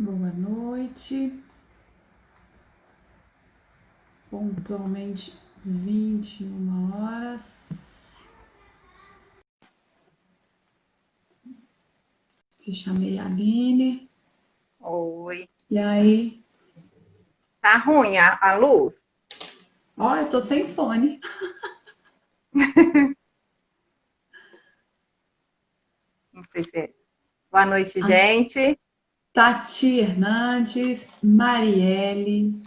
Boa noite. Pontualmente 21 horas. Eu chamei a Aline. Oi. E aí? Tá ruim a luz? Ó, eu tô sem fone. Não sei se é. Boa noite, A gente. Tati Hernandes, Marielle,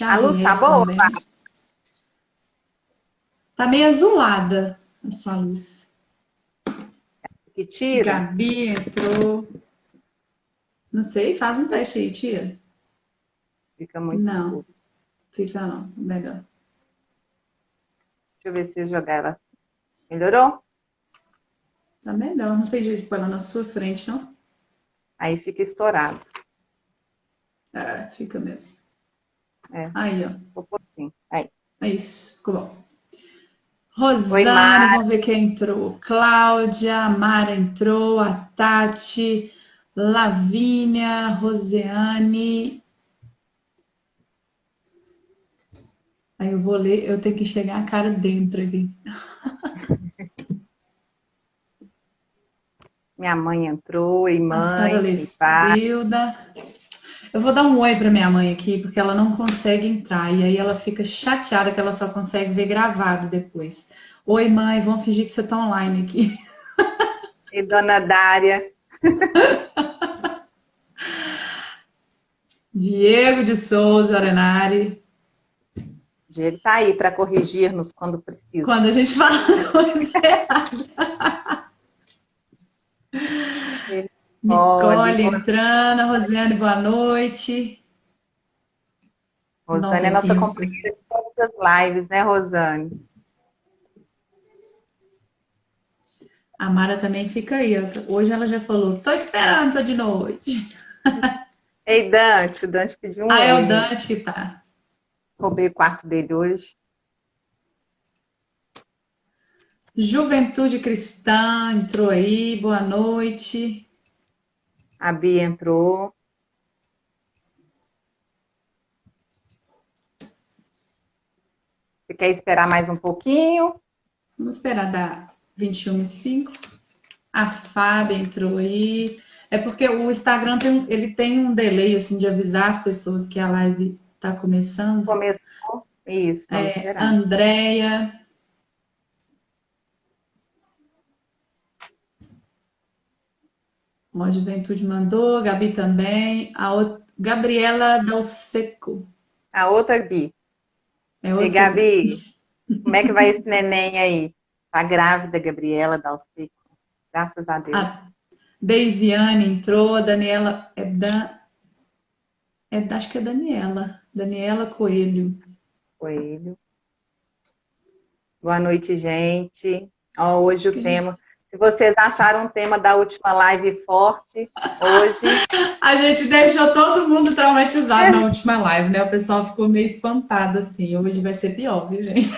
A luz tá Xavier boa? também. Tá meio azulada a sua luz. Que tira? Gabi entrou. Não sei, faz um teste aí, tia. Fica muito Não, escuro. fica não. Melhor. Deixa eu ver se eu jogar ela assim. Melhorou? Tá melhor. Não tem jeito de pôr ela na sua frente, não? Aí fica estourado. É, fica mesmo. É, Aí, ó. vou pôr assim. Aí. É isso. Ficou bom. Oi, Rosane, Mar. vamos ver quem entrou. Cláudia, a Mara entrou, a Tati, Lavínia, Roseane. Aí eu vou ler, eu tenho que chegar a cara dentro aqui. Minha mãe entrou. Oi, A senhora mãe. Oi, pai. Lespilda. Eu vou dar um oi para minha mãe aqui, porque ela não consegue entrar. E aí ela fica chateada que ela só consegue ver gravado depois. Oi, mãe, vamos fingir que você tá online aqui. E dona Dária. Diego de Souza Arenari. Ele tá aí para corrigir-nos quando precisa. Quando a gente fala coisa Ele pode. Nicole entrando, Rosiane, boa noite. Não Rosane é tem nossa tempo. companheira de todas as lives, né, Rosane? A Mara também fica aí. Hoje ela já falou, tô esperando pra de noite. Ei, Dante. O Dante pediu um Ah, é o oi, Dante gente. que tá. Roubei o quarto dele hoje. Juventude Cristã entrou aí, boa noite. A Bia entrou. Você quer esperar mais um pouquinho? Vamos esperar dar 21h05. A Fábia entrou aí. É porque o Instagram ele tem um delay assim de avisar as pessoas que a live tá começando. Começou? Isso, vamos esperar. Andréia, a Juventude mandou, Gabi também, Gabriela Dalseco, A outra Bi. é Ei, outra Gabi. Gabi, como é que vai esse neném aí? Tá grávida, Gabriela Dalcico. Graças a Deus. A Deiviane entrou, a Daniela, acho que é Daniela Coelho. Coelho. Boa noite, gente. Ó, hoje Acho o que já. tema. Se vocês acharam o tema da última live forte, hoje. A gente deixou todo mundo traumatizado na última live, né? O pessoal ficou meio espantado assim. Hoje vai ser pior, viu, gente?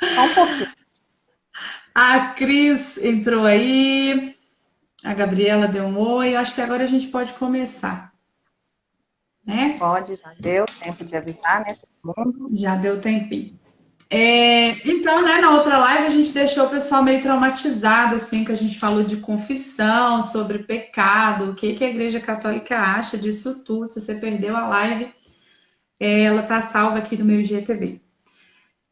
Só um pouquinho. A Cris entrou aí, a Gabriela deu um oi. Eu acho que agora a gente pode começar, né? Pode, já deu tempo de avisar, né? Todo mundo. Já deu tempinho. Então, né, na outra live a gente deixou o pessoal meio traumatizado, assim, que a gente falou de confissão, sobre pecado, o que que a Igreja Católica acha disso tudo. Se você perdeu a live, ela tá salva aqui no meu IGTV.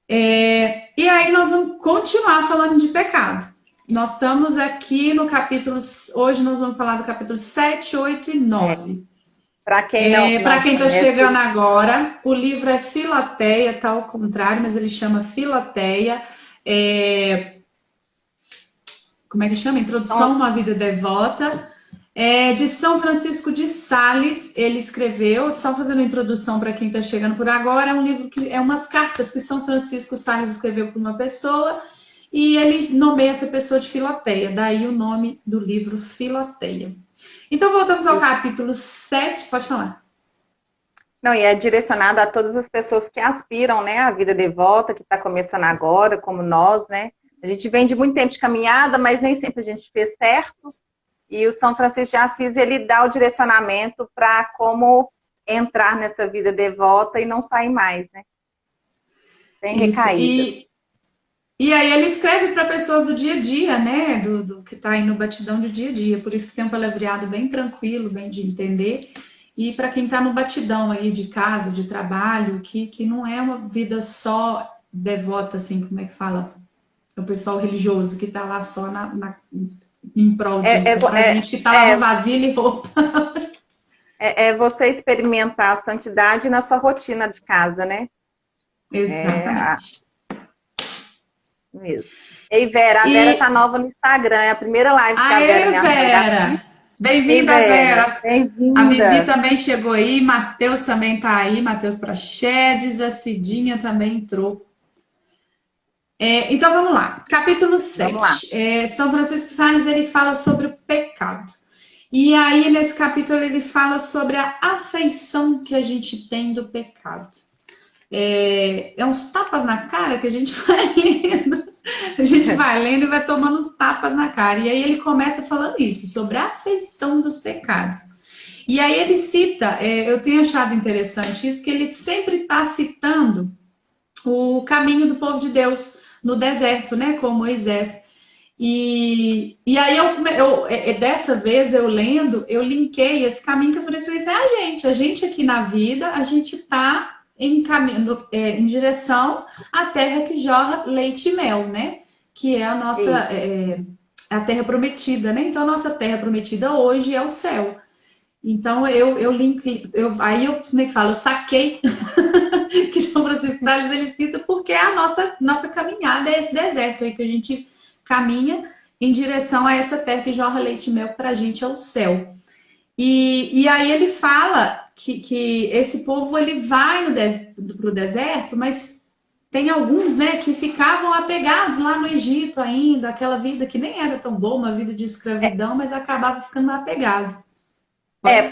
E aí nós vamos continuar falando de pecado. Nós estamos aqui no capítulo, hoje nós vamos falar do capítulo 7, 8 e É, 9. para quem não, Para não quem está conhece, chegando agora, o livro é Filateia, tá ao contrário, mas ele chama Filateia. Como é que chama? Introdução a então, uma vida devota. De São Francisco de Sales, ele escreveu, só fazendo a introdução para quem está chegando por agora, é um livro que é umas cartas que São Francisco Sales escreveu para uma pessoa e ele nomeia essa pessoa de Filateia, daí o nome do livro Filateia. Então voltamos ao capítulo 7, pode falar. não, e é direcionado a todas as pessoas que aspiram, né, à vida devota, que está começando agora, como nós, né? A gente vem de muito tempo de caminhada, mas nem sempre a gente fez certo. E o São Francisco de Assis, ele dá o direcionamento para como entrar nessa vida devota e não sair mais, né? Sem Isso. recaídas. E aí ele escreve para pessoas do dia a dia, né? Do que está aí no batidão do dia a dia. Por isso que tem um palavreado bem tranquilo, bem de entender. E para quem está no batidão aí de casa, de trabalho, que não é uma vida só devota, assim, como é que fala? É o pessoal religioso que está lá só em prol É, é, disso. É para é, gente que está lavando é, vasilha e roupa. é você experimentar a santidade na sua rotina de casa, né? É Exatamente. mesmo. Ei, Vera, a Vera tá E nova no Instagram. É a primeira live que a Vera aê, me achou aí da Vera! frente. Ei, Bem-vinda, Vera, Vera! A Vivi bem-vinda. também chegou aí, Matheus também tá aí, Matheus Praxedes, a Cidinha também entrou. Então vamos lá, capítulo Vamos lá. 7. São Francisco de Sales ele fala sobre o pecado. E aí, nesse capítulo, ele fala sobre a afeição que a gente tem do pecado. Uns tapas na cara que a gente vai lendo. A gente vai lendo e vai tomando uns tapas na cara. E aí ele começa falando isso, sobre a afeição dos pecados. E aí ele cita, eu tenho achado interessante isso, que ele sempre está citando o caminho do povo de Deus no deserto, né, com Moisés. E aí dessa vez eu lendo, eu linkei esse caminho que eu falei assim, a gente aqui na vida, a gente está em caminho, em direção à terra que jorra leite e mel, né? Que é a nossa Isso. a terra prometida, né? Então a nossa terra prometida hoje é o céu. Então eu link, aí eu como é que fala, eu saquei que São Francisco de Sales ele cita porque a nossa caminhada é esse deserto aí que a gente caminha em direção a essa terra que jorra leite e mel, para a gente é o céu. E aí ele fala que esse povo ele vai para o deserto, mas tem alguns, né, que ficavam apegados lá no Egito ainda, aquela vida que nem era tão boa, uma vida de escravidão, mas acabava ficando apegado. Pode?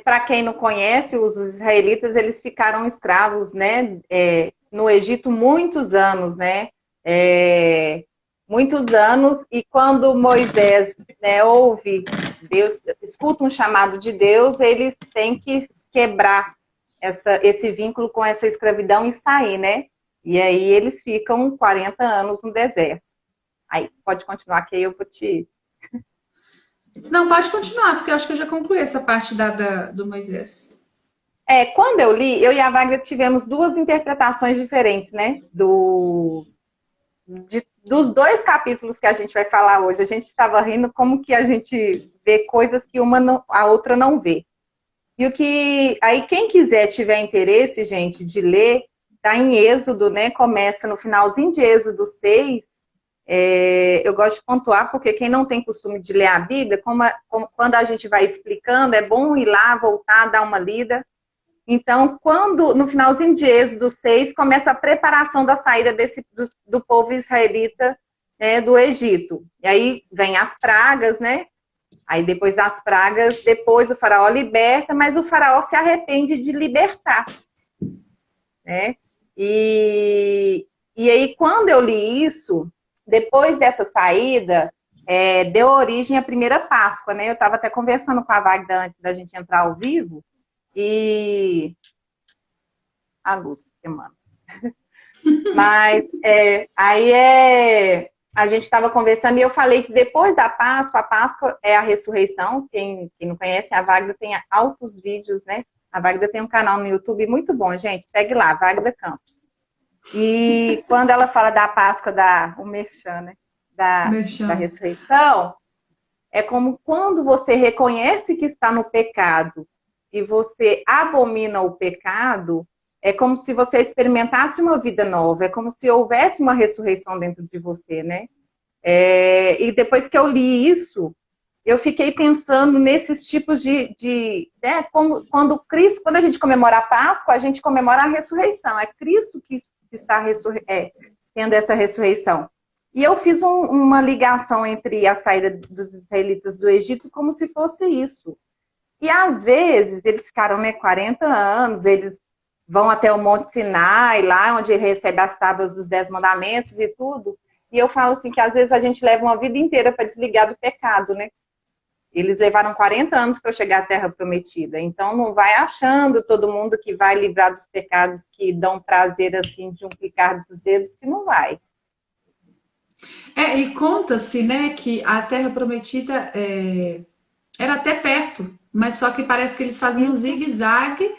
Para quem não conhece, os israelitas, eles ficaram escravos, né, no Egito muitos anos, né, muitos anos, e quando Moisés, né, ouve Deus, escuta um chamado de Deus, eles têm que quebrar esse vínculo com essa escravidão e sair, né, e aí eles ficam 40 anos no deserto. Aí, pode continuar que aí eu vou te... Não, pode continuar, porque eu acho que eu já concluí essa parte do Moisés. Quando eu li, eu e a Wagner tivemos duas interpretações diferentes, né? Dos dois capítulos que a gente vai falar hoje. A gente estava rindo como que a gente vê coisas que a outra não vê. E aí quem quiser, tiver interesse, gente, de ler, tá em Êxodo, né? Começa no finalzinho de Êxodo 6. Eu gosto de pontuar, porque quem não tem costume de ler a Bíblia, quando a gente vai explicando, é bom ir lá, voltar, dar uma lida. Então, no finalzinho de Êxodo 6, começa a preparação da saída do povo israelita, né, do Egito. E aí vem as pragas, né? Aí depois das pragas, depois o faraó liberta, mas o faraó se arrepende de libertar, né? E aí, quando eu li isso, depois dessa saída, deu origem à primeira Páscoa, né? Eu estava até conversando com a Wagda antes da gente entrar ao vivo, e a luz que manda. Mas aí a gente estava conversando e eu falei que depois da Páscoa, a Páscoa é a ressurreição. Quem não conhece, a Wagda tem altos vídeos, né? A Wagda tem um canal no YouTube muito bom, gente. Segue lá, Wagda Campos. E quando ela fala da Páscoa, o merchan, né? Da ressurreição, é como quando você reconhece que está no pecado e você abomina o pecado, é como se você experimentasse uma vida nova, é como se houvesse uma ressurreição dentro de você, né? E depois que eu li isso, eu fiquei pensando nesses tipos né, quando a gente comemora a Páscoa, a gente comemora a ressurreição, é Cristo que está tendo essa ressurreição. E eu fiz uma ligação entre a saída dos israelitas do Egito como se fosse isso. E às vezes eles ficaram, né, 40 anos, eles vão até o Monte Sinai, lá onde ele recebe as tábuas dos 10 mandamentos e tudo. E eu falo assim que às vezes a gente leva uma vida inteira para desligar do pecado, né? Eles levaram 40 anos para chegar à Terra Prometida. Então, não vai achando todo mundo que vai livrar dos pecados que dão prazer, assim, de um clicar dos dedos, que não vai. E conta-se, né, que a Terra Prometida era até perto, mas só que parece que eles faziam um Isso. zigue-zague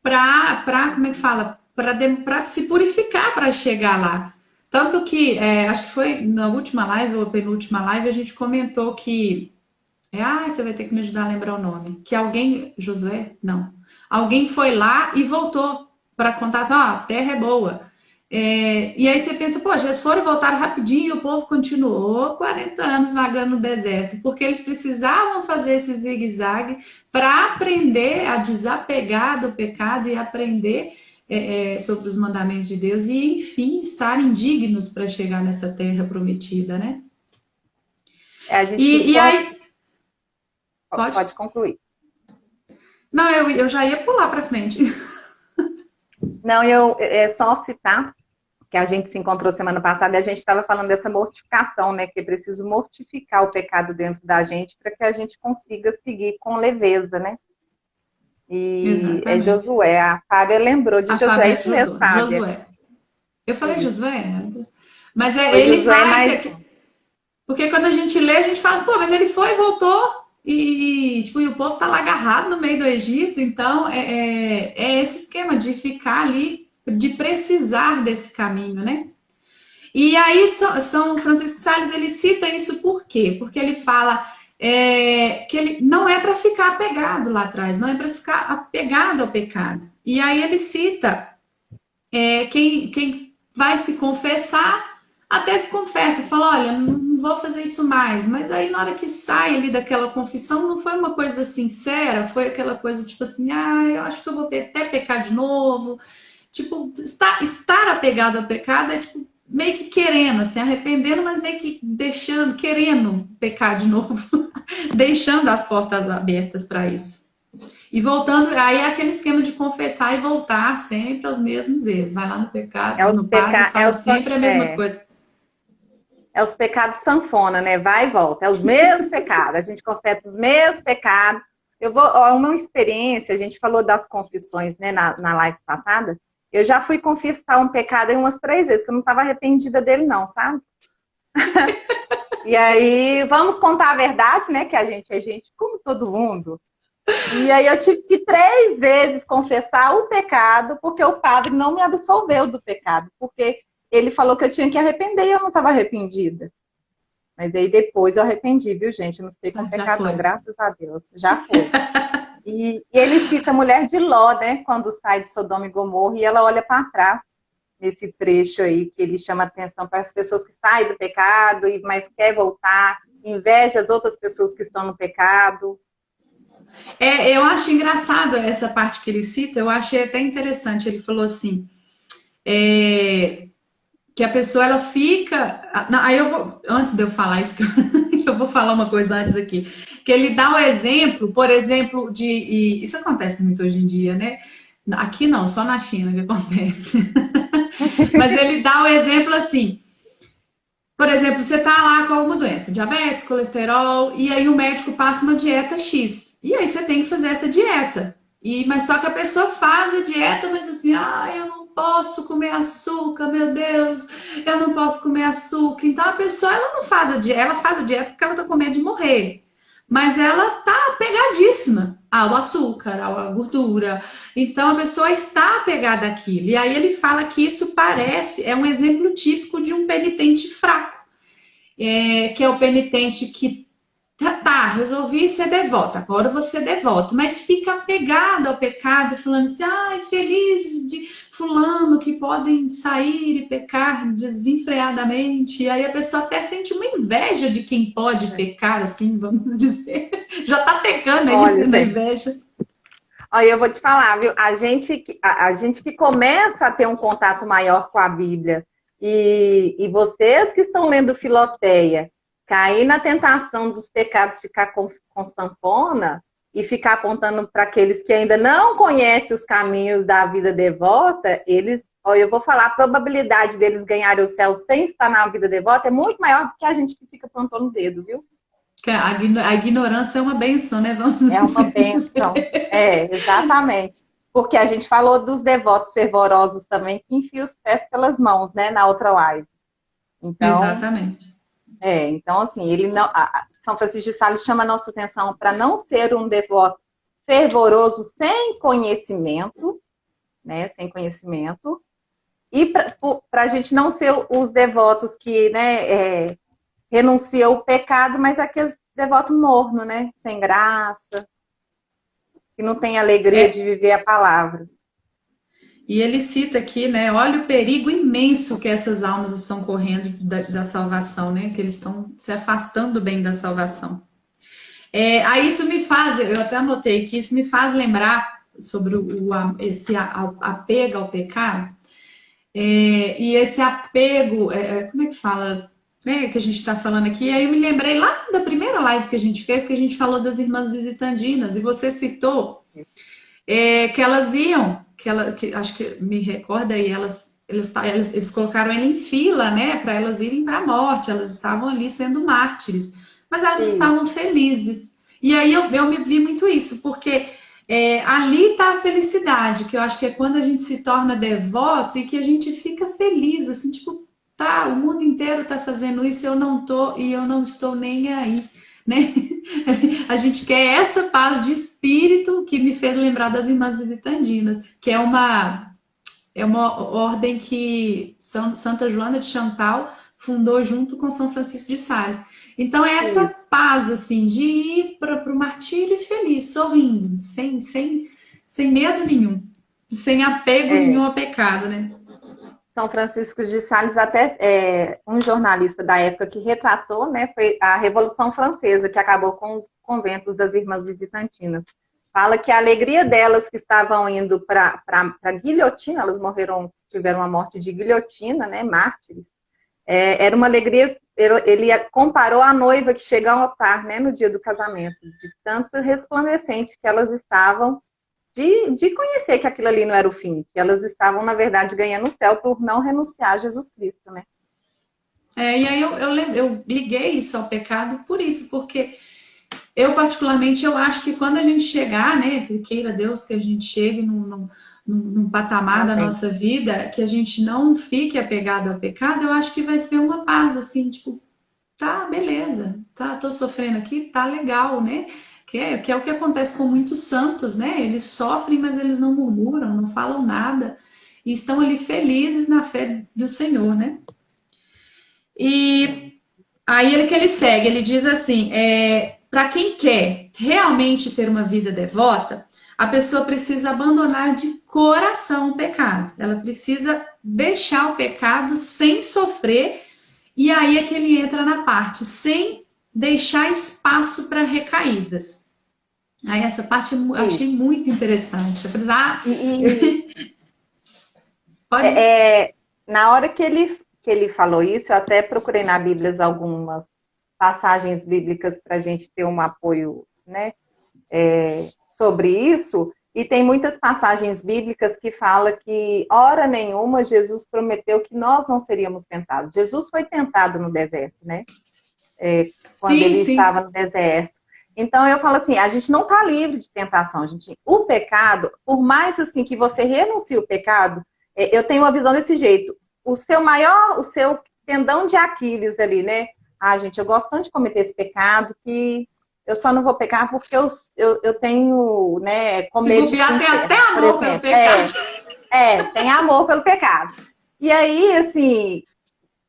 para, como é que fala? Para se purificar para chegar lá. Tanto que, acho que foi na última live ou penúltima live, a gente comentou que. Você vai ter que me ajudar a lembrar o nome. Que alguém. Josué? Não. Alguém foi lá e voltou para contar assim: a terra é boa. E aí você pensa, pô, eles foram e voltaram rapidinho e o povo continuou 40 anos vagando no deserto, porque eles precisavam fazer esse zigue-zague para aprender a desapegar do pecado e aprender sobre os mandamentos de Deus e, enfim, estarem dignos para chegar nessa terra prometida, né? A gente E aí. Pode? pode concluir. Não, eu já ia pular para frente. Não, é só citar que a gente se encontrou semana passada e a gente estava falando dessa mortificação, né? Que é preciso mortificar o pecado dentro da gente para que a gente consiga seguir com leveza, né? E é Exatamente. Josué. A Fábia lembrou de A Josué. Fábia É isso mesmo, ajudou. Fábia. Josué. Eu falei Isso. Josué? Mas Foi ele Josué vai. mais. Porque quando a gente lê, a gente fala, pô, mas ele foi e voltou. Tipo, e o povo tá lá agarrado no meio do Egito. Então, é esse esquema de ficar ali, de precisar desse caminho, né? E aí, São Francisco de Sales, ele cita isso por quê? Porque ele fala que ele não é para ficar apegado lá atrás, não é para ficar apegado ao pecado. E aí ele cita quem vai se confessar, até se confessa, fala, olha, não vou fazer isso mais. Mas aí na hora que sai ali daquela confissão, não foi uma coisa sincera, foi aquela coisa tipo assim, eu acho que eu vou até pecar de novo. Tipo, estar apegado ao pecado é tipo meio que querendo, assim, arrependendo, mas meio que deixando, querendo pecar de novo, deixando as portas abertas para isso. E voltando, aí é aquele esquema de confessar e voltar sempre aos mesmos erros. Vai lá no pecado, no padre e fala sempre a mesma coisa. É os pecados sanfona, né? Vai e volta. É os mesmos pecados. A gente confessa os mesmos pecados. Uma experiência, a gente falou das confissões, né, na live passada. Eu já fui confessar um pecado umas 3 vezes, que eu não estava arrependida dele, não, sabe? E aí, vamos contar a verdade, né? Que a gente é gente como todo mundo. E aí eu tive que 3 vezes confessar o pecado, porque o padre não me absolveu do pecado, porque ele falou que eu tinha que arrepender e eu não estava arrependida. Mas aí depois eu arrependi, viu, gente? Eu não fiquei com pecado, não, graças a Deus. Já foi. E ele cita a mulher de Ló, né? Quando sai de Sodoma e Gomorra, e ela olha para trás, nesse trecho aí, que ele chama atenção para as pessoas que saem do pecado, mas quer voltar, inveja as outras pessoas que estão no pecado. Eu acho engraçado essa parte que ele cita, eu achei até interessante. Ele falou assim, que a pessoa ela fica. Não, aí eu vou, antes de eu falar isso, eu vou falar uma coisa antes aqui. Que ele dá o exemplo, por exemplo, isso acontece muito hoje em dia, né? Aqui não, só na China que acontece. Mas ele dá o exemplo assim. Por exemplo, você tá lá com alguma doença, diabetes, colesterol, e aí o médico passa uma dieta X. E aí você tem que fazer essa dieta. Mas só que a pessoa faz a dieta, mas assim, eu não posso comer açúcar, meu Deus, eu não posso comer açúcar. Então a pessoa ela não faz a dieta, ela faz a dieta porque ela tá com medo de morrer. Mas ela tá pegadíssima ao açúcar, à gordura. Então a pessoa está apegada àquilo. E aí ele fala que isso é um exemplo típico de um penitente fraco. Que é o penitente que resolvi ser devoto, agora eu vou ser devoto, mas fica apegado ao pecado, falando assim, feliz de fulano que podem sair e pecar desenfreadamente, e aí a pessoa até sente uma inveja de quem pode pecar, assim, vamos dizer, já tá pecando aí na inveja. Olha, eu vou te falar, viu, a gente que começa a ter um contato maior com a Bíblia, e vocês que estão lendo Filoteia, cair na tentação dos pecados, ficar com sanfona e ficar apontando para aqueles que ainda não conhecem os caminhos da vida devota, eu vou falar, a probabilidade deles ganharem o céu sem estar na vida devota é muito maior do que a gente que fica plantando o dedo, viu? Que a ignorância é uma benção, né? Vamos É uma assim bênção. dizer. É, exatamente. Porque a gente falou dos devotos fervorosos também, que enfiam os pés pelas mãos, né, na outra live. Então, Exatamente. então assim, ele não, São Francisco de Sales chama a nossa atenção para não ser um devoto fervoroso sem conhecimento, né, sem conhecimento, e para a gente não ser os devotos que, né, renunciam ao pecado, mas aqueles devotos morno, né, sem graça, que não tem alegria de É, viver a palavra. e ele cita aqui, né? Olha o perigo imenso que essas almas estão correndo da salvação, né? Que eles estão se afastando bem da salvação. Aí isso me faz, eu até anotei que isso me faz lembrar sobre esse apego ao pecado. E esse apego, como é que fala? Que a gente está falando aqui. E aí eu me lembrei lá da primeira live que a gente fez, que a gente falou das irmãs visitandinas, e você citou que elas iam, acho que me recorda aí, eles colocaram ela em fila, né, para elas irem para a morte, elas estavam ali sendo mártires, mas elas estavam Isso, felizes. E aí eu me vi muito isso, porque ali está a felicidade, que eu acho que é quando a gente se torna devoto e que a gente fica feliz, assim, tipo, tá, o mundo inteiro está fazendo isso, eu não tô e eu não estou nem aí, né? A gente quer essa paz de espírito que me fez lembrar das irmãs visitandinas, que é uma ordem que Santa Joana de Chantal fundou junto com São Francisco de Sales. Então é essa isso. paz assim de ir para o martírio feliz, sorrindo, sem medo nenhum, sem apego nenhum É. ao pecado, né? São Francisco de Sales, até um jornalista da época que retratou, né, foi a Revolução Francesa, que acabou com os conventos das Irmãs Visitantinas. Fala que a alegria delas que estavam indo para a guilhotina, elas morreram, tiveram uma morte de guilhotina, né, mártires, era uma alegria, ele comparou a noiva que chega ao altar, né, no dia do casamento, de tanto resplandecente que elas estavam de conhecer que aquilo ali não era o fim, que elas estavam, na verdade, ganhando o céu por não renunciar a Jesus Cristo, né? E aí eu liguei isso ao pecado por isso, porque eu, particularmente, eu acho que quando a gente chegar, né, que queira Deus que a gente chegue num patamar da Amém. nossa vida, que a gente não fique apegado ao pecado, eu acho que vai ser uma paz, assim, tipo, tá, beleza, tá, tô sofrendo aqui, tá legal, né? Que é o que acontece com muitos santos, né? Eles sofrem, mas eles não murmuram, não falam nada, e estão ali felizes na fé do Senhor, né? E aí ele segue, ele diz assim: para quem quer realmente ter uma vida devota, a pessoa precisa abandonar de coração o pecado. Ela precisa deixar o pecado sem sofrer, e aí é que ele entra na parte, sem deixar espaço para recaídas. Aí essa parte eu achei Isso. muito interessante. Eu falei, E, e pode. é, é, na hora que ele falou isso, eu até procurei na Bíblia algumas passagens bíblicas para a gente ter um apoio, né, sobre isso. E tem muitas passagens bíblicas que falam que, hora nenhuma, Jesus prometeu que nós não seríamos tentados. Jesus foi tentado no deserto, né? Quando Sim, ele estava sim. no deserto. Então eu falo assim, a gente não está livre de tentação, gente. O pecado, por mais assim que você renuncie o pecado, eu tenho uma visão desse jeito. O seu tendão de Aquiles ali, né? Ah, gente, eu gosto tanto de cometer esse pecado que eu só não vou pecar porque eu tenho, né, com Se medo de ir para o bobear, tem até inferno, por amor pelo exemplo. pecado. Tem amor pelo pecado. E aí, assim,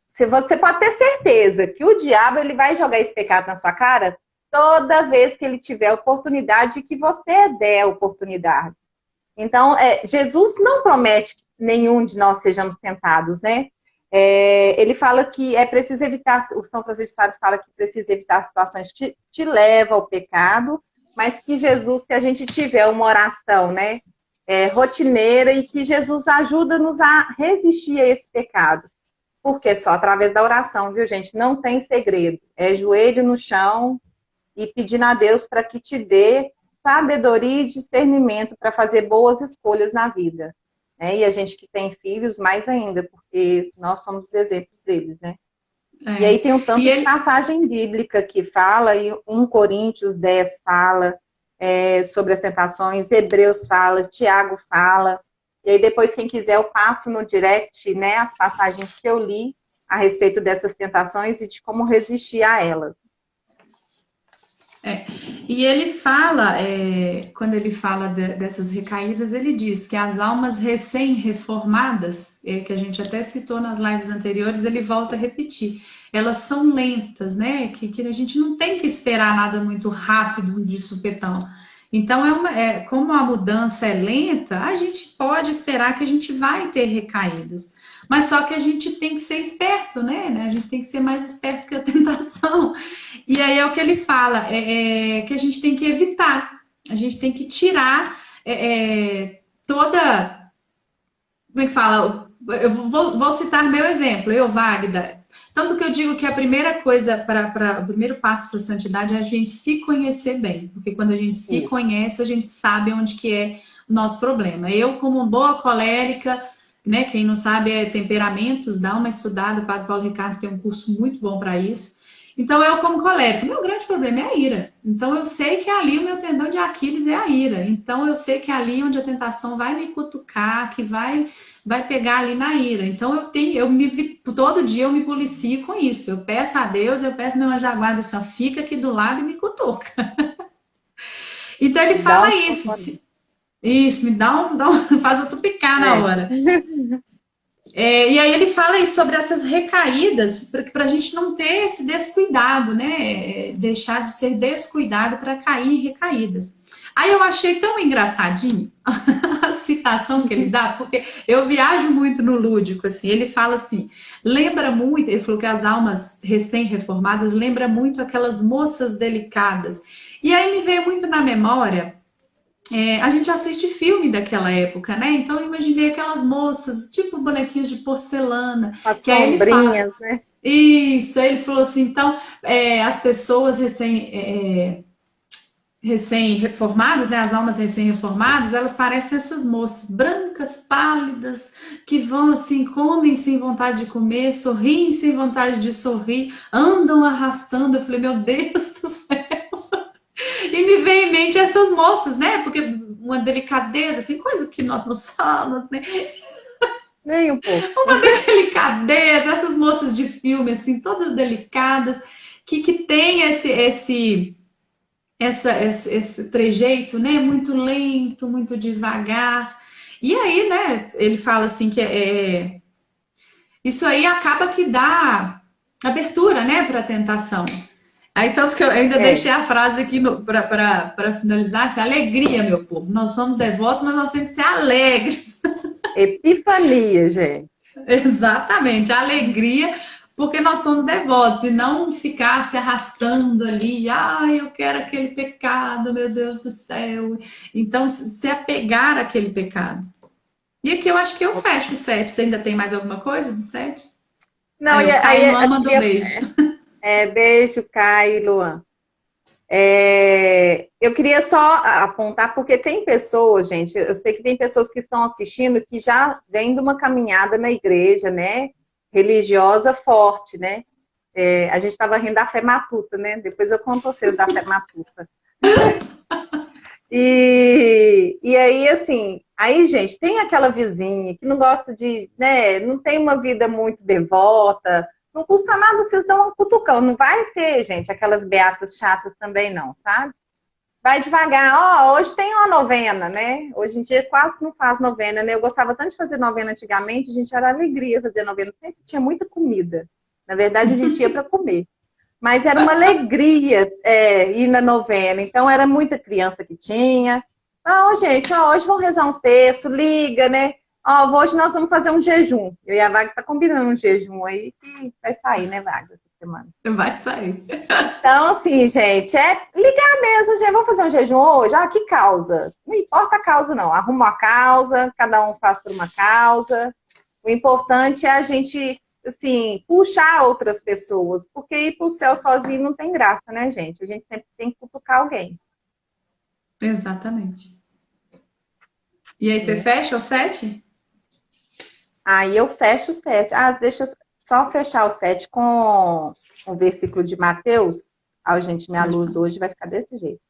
se você pode ter certeza que o diabo ele vai jogar esse pecado na sua cara toda vez que ele tiver oportunidade, que você der oportunidade. Então, Jesus não promete que nenhum de nós sejamos tentados, né? Ele fala que é preciso evitar, o São Francisco de Sales fala que precisa evitar situações que te levam ao pecado, mas que Jesus, se a gente tiver uma oração, né, rotineira, e que Jesus ajuda-nos a resistir a esse pecado. Porque só através da oração, viu, gente? Não tem segredo. É joelho no chão e pedindo a Deus para que te dê sabedoria e discernimento para fazer boas escolhas na vida. Né? E a gente que tem filhos, mais ainda, porque nós somos exemplos deles, né? E aí tem um tanto E de ele, passagem bíblica que fala, e 1 Coríntios 10 fala sobre as tentações, Hebreus fala, Tiago fala. E aí depois, quem quiser, eu passo no direct, né, as passagens que eu li a respeito dessas tentações e de como resistir a elas. e ele fala, quando ele fala dessas recaídas, ele diz que as almas recém-reformadas, que a gente até citou nas lives anteriores, ele volta a repetir. Elas são lentas, né? Que a gente não tem que esperar nada muito rápido de supetão. Então, como a mudança é lenta, a gente pode esperar que a gente vai ter recaídas. Mas só que a gente tem que ser esperto, né? A gente tem que ser mais esperto que a tentação. E aí é o que ele fala, que a gente tem que evitar, a gente tem que tirar toda. Como é que fala? Eu vou citar meu exemplo, eu, Wagda. Tanto que eu digo que a primeira coisa, o primeiro passo para a santidade é a gente se conhecer bem. Porque quando a gente se Isso. conhece, a gente sabe onde que é o nosso problema. Eu, como boa colérica, né? Quem não sabe é temperamentos, dá uma estudada, o Padre Paulo Ricardo tem um curso muito bom para isso. Então, eu, como colérica, o meu grande problema é a ira. Então, eu sei que ali o meu tendão de Aquiles é a ira. Então, eu sei que ali onde a tentação vai me cutucar, que vai pegar ali na ira. Então, todo dia eu me policio com isso. Eu peço a Deus, eu peço meu anjo da guarda, só fica aqui do lado e me cutuca. Então, ele Me dá fala um isso. sufoco. Isso, me faz eu tupicar na É. hora. E aí ele fala aí sobre essas recaídas, para a gente não ter esse descuidado, né? Deixar de ser descuidado para cair em recaídas. Aí eu achei tão engraçadinho a citação que ele dá, porque eu viajo muito no lúdico, assim. Ele fala assim, lembra muito, ele falou que as almas recém-reformadas lembra muito aquelas moças delicadas. E aí me veio muito na memória a gente assiste filme daquela época, né? Então eu imaginei aquelas moças, tipo bonequinhos de porcelana, As que aí ele fala. sombrinhas, né? Isso, aí ele falou assim, então as pessoas recém-reformadas, né, as almas recém-reformadas, elas parecem essas moças brancas, pálidas, que vão assim, comem sem vontade de comer, sorriem sem vontade de sorrir, andam arrastando. Eu falei, meu Deus do céu. E me veio em mente essas moças, né? Porque uma delicadeza, assim, coisa que nós não somos, né? Nem um pouco. Uma delicadeza, essas moças de filme, assim, todas delicadas, que tem esse trejeito, né? Muito lento, muito devagar. E aí, né? Ele fala assim que isso aí acaba que dá abertura, né, para a tentação. Aí, tanto que eu ainda É. deixei a frase aqui para finalizar, assim, alegria, meu povo. Nós somos devotos, mas nós temos que ser alegres. Epifania, gente. Exatamente, alegria, porque nós somos devotos, e não ficar se arrastando ali, ai, eu quero aquele pecado, meu Deus do céu. Então, se apegar àquele pecado. E aqui eu acho que eu fecho o 7. Você ainda tem mais alguma coisa do 7? Não, Aí, e o aí Caio eu manda um queria. beijo. Beijo, Kai e Luan. Eu queria só apontar, porque tem pessoas, gente, eu sei que tem pessoas que estão assistindo que já vêm de uma caminhada na igreja, né? Religiosa forte, né? A gente estava rindo da fé matuta, né? Depois eu conto vocês da fé matuta. E aí, assim, aí, gente, tem aquela vizinha que não gosta de, né, não tem uma vida muito devota, não custa nada vocês dar um cutucão. Não vai ser, gente, aquelas beatas chatas também, não, sabe? Vai devagar. Ó, hoje tem uma novena, né? Hoje em dia quase não faz novena, né? Eu gostava tanto de fazer novena antigamente, a gente era alegria fazer novena, sempre tinha muita comida. Na verdade, a gente ia para comer. Mas era uma alegria ir na novena. Então, era muita criança que tinha. Ó, gente, hoje vamos rezar um texto, liga, né? Ó, hoje nós vamos fazer um jejum. Eu e a Vaga tá combinando um jejum aí que vai sair, né, Vaga, essa semana. Vai sair. Então, assim, gente, ligar mesmo, gente. Vamos fazer um jejum hoje? Ah, que causa? Não importa a causa, não. Arruma uma causa, cada um faz por uma causa. O importante é a gente, assim, puxar outras pessoas, porque ir pro céu sozinho não tem graça, né, gente? A gente sempre tem que cutucar alguém. Exatamente. E aí, você Né? fecha o 7? Aí eu fecho o 7. Ah, deixa eu só fechar o 7 com o versículo de Mateus. Ai, gente, minha luz hoje vai ficar desse jeito.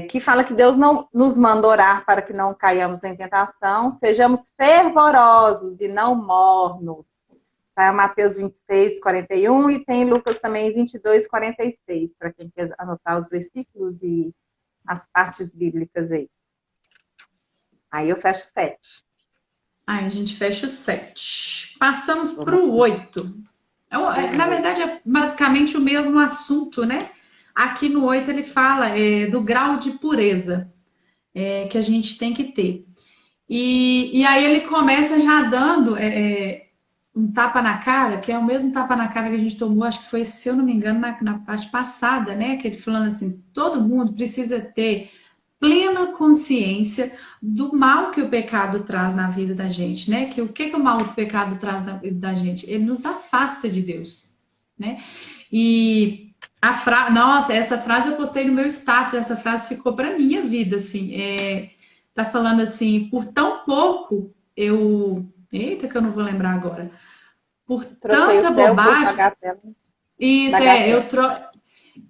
Que fala que Deus não nos manda orar para que não caiamos em tentação, sejamos fervorosos e não mornos. Tá? Mateus 26, 41 e tem Lucas também 22, 46, para quem quer anotar os versículos e as partes bíblicas aí. Aí eu fecho o 7. Aí a gente fecha o 7. Passamos para o 8. Na verdade, é basicamente o mesmo assunto, né? Aqui no 8 ele fala do grau de pureza que a gente tem que ter. E aí ele começa já dando um tapa na cara, que é o mesmo tapa na cara que a gente tomou, acho que foi, se eu não me engano, na parte passada, né? Que ele falando assim, todo mundo precisa ter plena consciência do mal que o pecado traz na vida da gente, né? Que o que o mal do pecado traz na vida da gente? Ele nos afasta de Deus, né? E nossa, essa frase eu postei no meu status, essa frase ficou para minha vida, assim, tá falando assim, por tão pouco eita, que eu não vou lembrar agora. Por Troquei tanta o céu bobagem. por bagatela. Isso,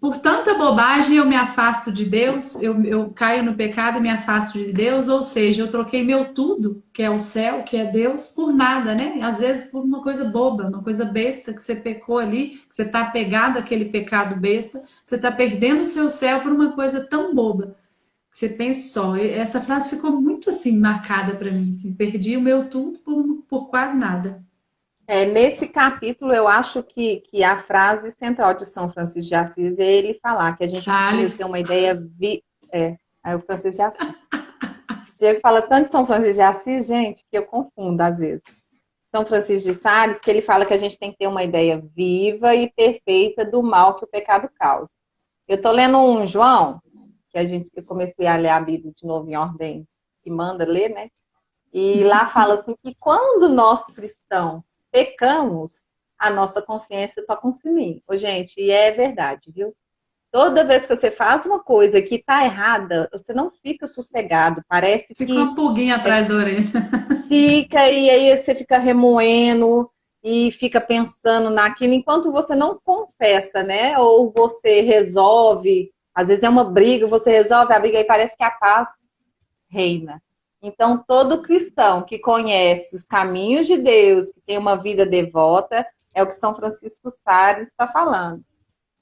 por tanta bobagem eu me afasto de Deus, eu caio no pecado e me afasto de Deus, ou seja, eu troquei meu tudo, que é o céu, que é Deus, por nada, né? Às vezes por uma coisa boba, uma coisa besta que você pecou ali, que você está apegado àquele pecado besta, você está perdendo o seu céu por uma coisa tão boba. Que você pensa só, essa frase ficou muito assim marcada para mim, assim, perdi o meu tudo por quase nada. Nesse capítulo, eu acho que a frase central de São Francisco de Assis é ele falar que a gente precisa ter uma ideia. Aí o Francisco de Assis. Diego fala tanto de São Francisco de Assis, gente, que eu confundo às vezes. São Francisco de Sales, que ele fala que a gente tem que ter uma ideia viva e perfeita do mal que o pecado causa. Eu estou lendo um João, que eu comecei a ler a Bíblia de novo em ordem que manda ler, né? E lá fala assim que quando nós cristãos pecamos, a nossa consciência toca um sininho. Ô, gente, e é verdade, viu? Toda vez que você faz uma coisa que está errada, você não fica sossegado. Parece Fica que uma pulguinha atrás da orelha. fica, e aí você fica remoendo e fica pensando naquilo, enquanto você não confessa, né? Ou você resolve, às vezes é uma briga, você resolve a briga e parece que a paz reina. Então, todo cristão que conhece os caminhos de Deus, que tem uma vida devota, é o que São Francisco Sales está falando.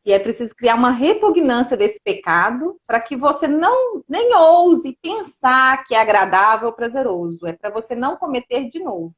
E é preciso criar uma repugnância desse pecado para que você não nem ouse pensar que é agradável ou prazeroso. É para você não cometer de novo.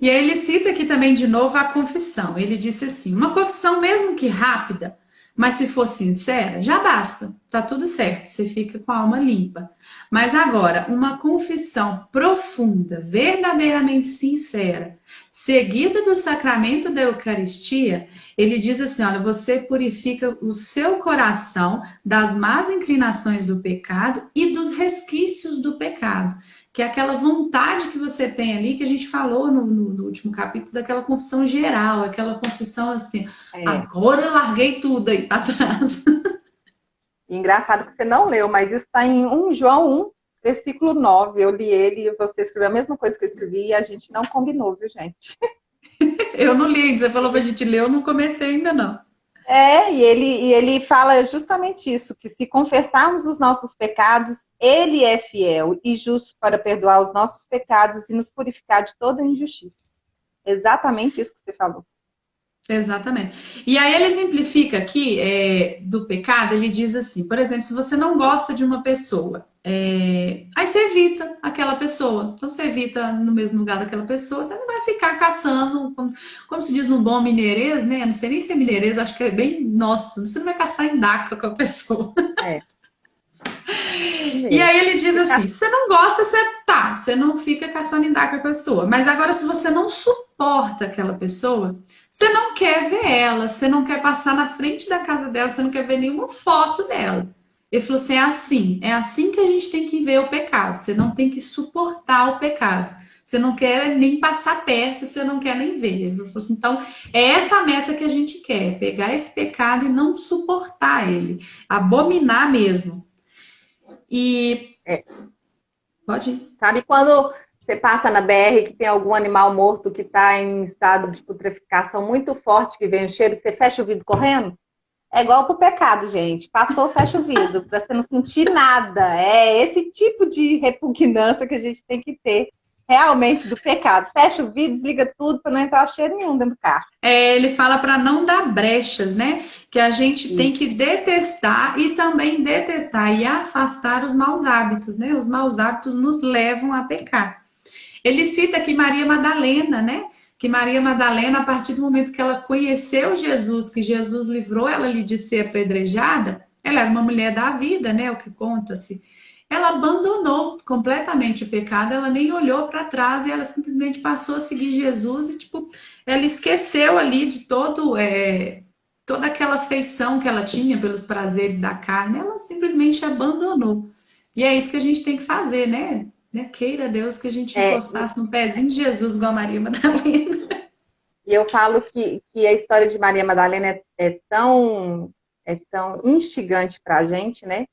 E aí ele cita aqui também de novo a confissão. Ele disse assim: uma confissão, mesmo que rápida, mas se for sincera, já basta, tá tudo certo, você fica com a alma limpa. Mas agora, uma confissão profunda, verdadeiramente sincera, seguida do sacramento da Eucaristia, ele diz assim: olha, você purifica o seu coração das más inclinações do pecado e dos resquícios do pecado. Que é aquela vontade que você tem ali, que a gente falou no último capítulo, daquela confissão geral, aquela confissão assim, agora eu larguei tudo aí para trás. Engraçado que você não leu, mas isso está em 1 João 1, versículo 9. Eu li ele e você escreveu a mesma coisa que eu escrevi e a gente não combinou, viu, gente? Eu não li, você falou pra gente ler, eu não comecei ainda não. E ele fala justamente isso, que se confessarmos os nossos pecados, ele é fiel e justo para perdoar os nossos pecados e nos purificar de toda injustiça. Exatamente isso que você falou. Exatamente. E aí ele simplifica aqui do pecado, ele diz assim, por exemplo, se você não gosta de uma pessoa, aí você evita aquela pessoa. Então você evita no mesmo lugar daquela pessoa, você não vai ficar caçando, como se diz no bom mineirês, né? Não sei nem se é mineirês, acho que é bem nosso. Você não vai caçar em daca com a pessoa. E aí ele diz assim, se você não gosta, você não fica caçando em daca com a pessoa. Mas agora, se você não suporta aquela pessoa, você não quer ver ela, você não quer passar na frente da casa dela, você não quer ver nenhuma foto dela. Ele falou assim, é assim que a gente tem que ver o pecado. Você não tem que suportar o pecado. Você não quer nem passar perto, você não quer nem ver. Ele falou assim, então, é essa a meta que a gente quer, pegar esse pecado e não suportar ele, abominar mesmo. E pode ir. Sabe quando Você passa na BR que tem algum animal morto que está em estado de putrefação muito forte, que vem o cheiro, você fecha o vidro correndo? É igual pro pecado, gente. Passou, fecha o vidro, para você não sentir nada. É esse tipo de repugnância que a gente tem que ter realmente do pecado. Fecha o vidro, desliga tudo para não entrar cheiro nenhum dentro do carro. Ele fala para não dar brechas, né? Que a gente tem que detestar e também detestar e afastar os maus hábitos, né? Os maus hábitos nos levam a pecar. Ele cita aqui Maria Madalena, né? Que Maria Madalena, a partir do momento que ela conheceu Jesus, que Jesus livrou ela ali de ser apedrejada, ela era uma mulher da vida, né? O que conta-se. Ela abandonou completamente o pecado, ela nem olhou para trás e ela simplesmente passou a seguir Jesus e, tipo, ela esqueceu ali de toda aquela afeição que ela tinha pelos prazeres da carne, ela simplesmente abandonou. E é isso que a gente tem que fazer, né? Queira Deus que a gente É, encostasse no pezinho de Jesus, igual a Maria Madalena. e eu falo que a história de Maria Madalena é tão instigante para a gente, né?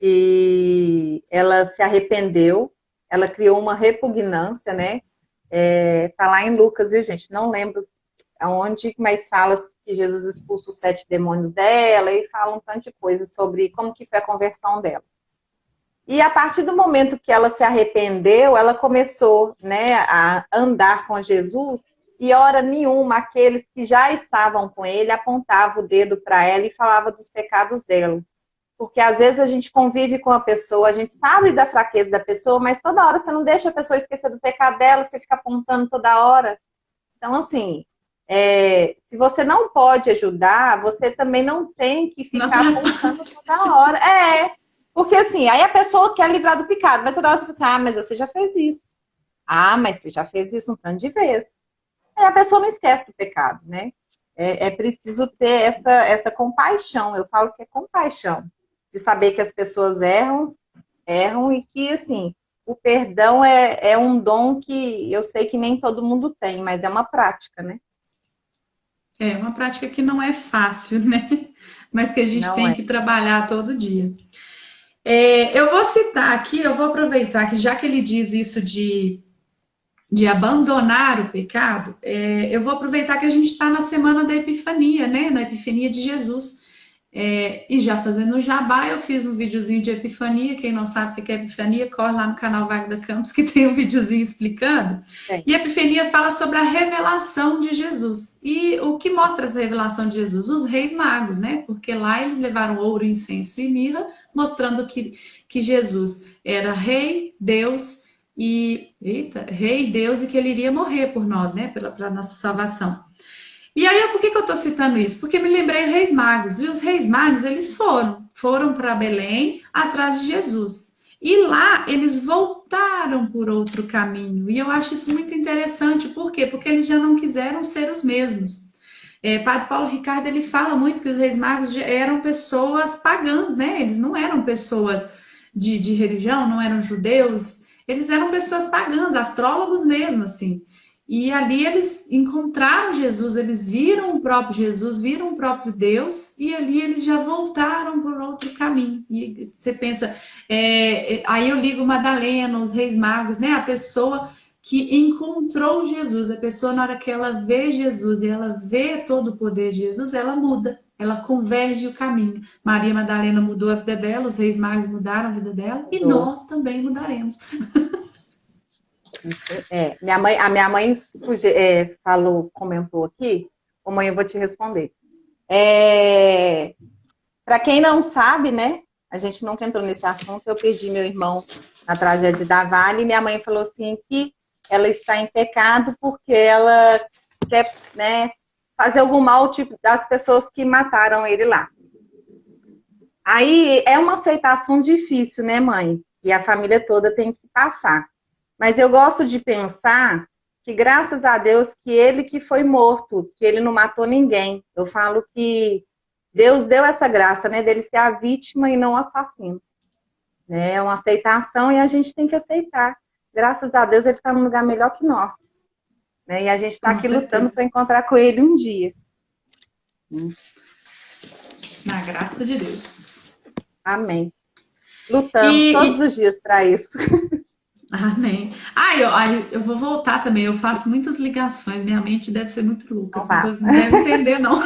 E ela se arrependeu, ela criou uma repugnância, né? Tá lá em Lucas, viu, gente? Não lembro aonde, mas fala que Jesus expulsa os 7 demônios dela e fala um tanto de coisa sobre como que foi a conversão dela. E a partir do momento que ela se arrependeu, ela começou, né, a andar com Jesus e hora nenhuma aqueles que já estavam com ele apontavam o dedo para ela e falava dos pecados dela. Porque às vezes a gente convive com a pessoa, a gente sabe da fraqueza da pessoa, mas toda hora você não deixa a pessoa esquecer do pecado dela, você fica apontando toda hora. Então, assim, se você não pode ajudar, você também não tem que Não ficar apontando toda hora. Porque assim, aí a pessoa quer livrar do pecado, mas toda hora você fala assim, ah, mas você já fez isso. Ah, mas você já fez isso um tanto de vezes. Aí a pessoa não esquece do pecado, né? É preciso ter essa compaixão, eu falo que é compaixão, de saber que as pessoas erram e que, assim, o perdão é um dom que eu sei que nem todo mundo tem, mas é uma prática, né? É uma prática que não é fácil, né? Mas que a gente Não tem é. que trabalhar todo dia. Eu vou citar aqui, eu vou aproveitar que já que ele diz isso de abandonar o pecado, eu vou aproveitar que a gente está na semana da Epifania, né? Na Epifania de Jesus. E já fazendo o jabá, eu fiz um videozinho de Epifania. Quem não sabe o que é Epifania, corre lá no canal Wagda Campos, que tem um videozinho explicando. É. E a Epifania fala sobre a revelação de Jesus. E o que mostra essa revelação de Jesus? Os reis magos, né? Porque lá eles levaram ouro, incenso e mirra, mostrando que Jesus era rei, Deus rei Deus e que ele iria morrer por nós, né? Pela nossa salvação. E aí, por que eu estou citando isso? Porque me lembrei dos Reis Magos. E os Reis Magos, eles foram para Belém atrás de Jesus. E lá eles voltaram por outro caminho. E eu acho isso muito interessante. Por quê? Porque eles já não quiseram ser os mesmos. Padre Paulo Ricardo, ele fala muito que os Reis Magos eram pessoas pagãs, né? Eles não eram pessoas de religião, não eram judeus. Eles eram pessoas pagãs, astrólogos mesmo, assim. E ali eles encontraram Jesus, eles viram o próprio Jesus, viram o próprio Deus, e ali eles já voltaram por outro caminho. E você pensa, aí eu ligo Madalena, os Reis Magos, né? A pessoa que encontrou Jesus, a pessoa na hora que ela vê Jesus e ela vê todo o poder de Jesus, ela muda, ela converge o caminho. Maria Madalena mudou a vida dela, os Reis Magos mudaram a vida dela, e Mudou. nós também mudaremos. A minha mãe comentou aqui, ô mãe, eu vou te responder. Para quem não sabe, né? A gente nunca entrou nesse assunto. Eu perdi meu irmão na tragédia da Vale e minha mãe falou assim que ela está em pecado porque ela quer, né, fazer algum mal tipo das pessoas que mataram ele lá. Aí é uma aceitação difícil, né, mãe? E a família toda tem que passar. Mas eu gosto de pensar que graças a Deus que ele que foi morto, que ele não matou ninguém. Eu falo que Deus deu essa graça, né, dele ser a vítima e não o assassino. Né? É uma aceitação e a gente tem que aceitar. Graças a Deus ele está num lugar melhor que nós. Né? E a gente está Com aqui lutando certeza. para encontrar com ele um dia. Na graça de Deus. Amém. Lutamos E, todos e os dias para isso. Amém. Eu vou voltar também. Eu faço muitas ligações. Minha mente deve ser muito louca. Então As vá. pessoas não devem entender, não.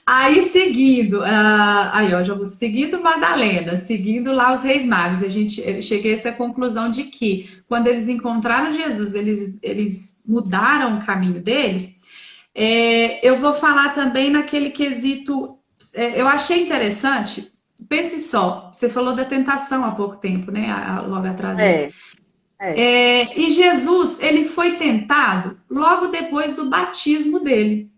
Aí, seguindo, já vou seguindo Madalena, seguindo lá os Reis Magos. Eu cheguei a essa conclusão de que quando eles encontraram Jesus, eles mudaram o caminho deles. Eu vou falar também naquele quesito. Eu achei interessante. Pense só, você falou da tentação há pouco tempo, né? Logo atrás aí. É, é. E Jesus, ele foi tentado logo depois do batismo dele.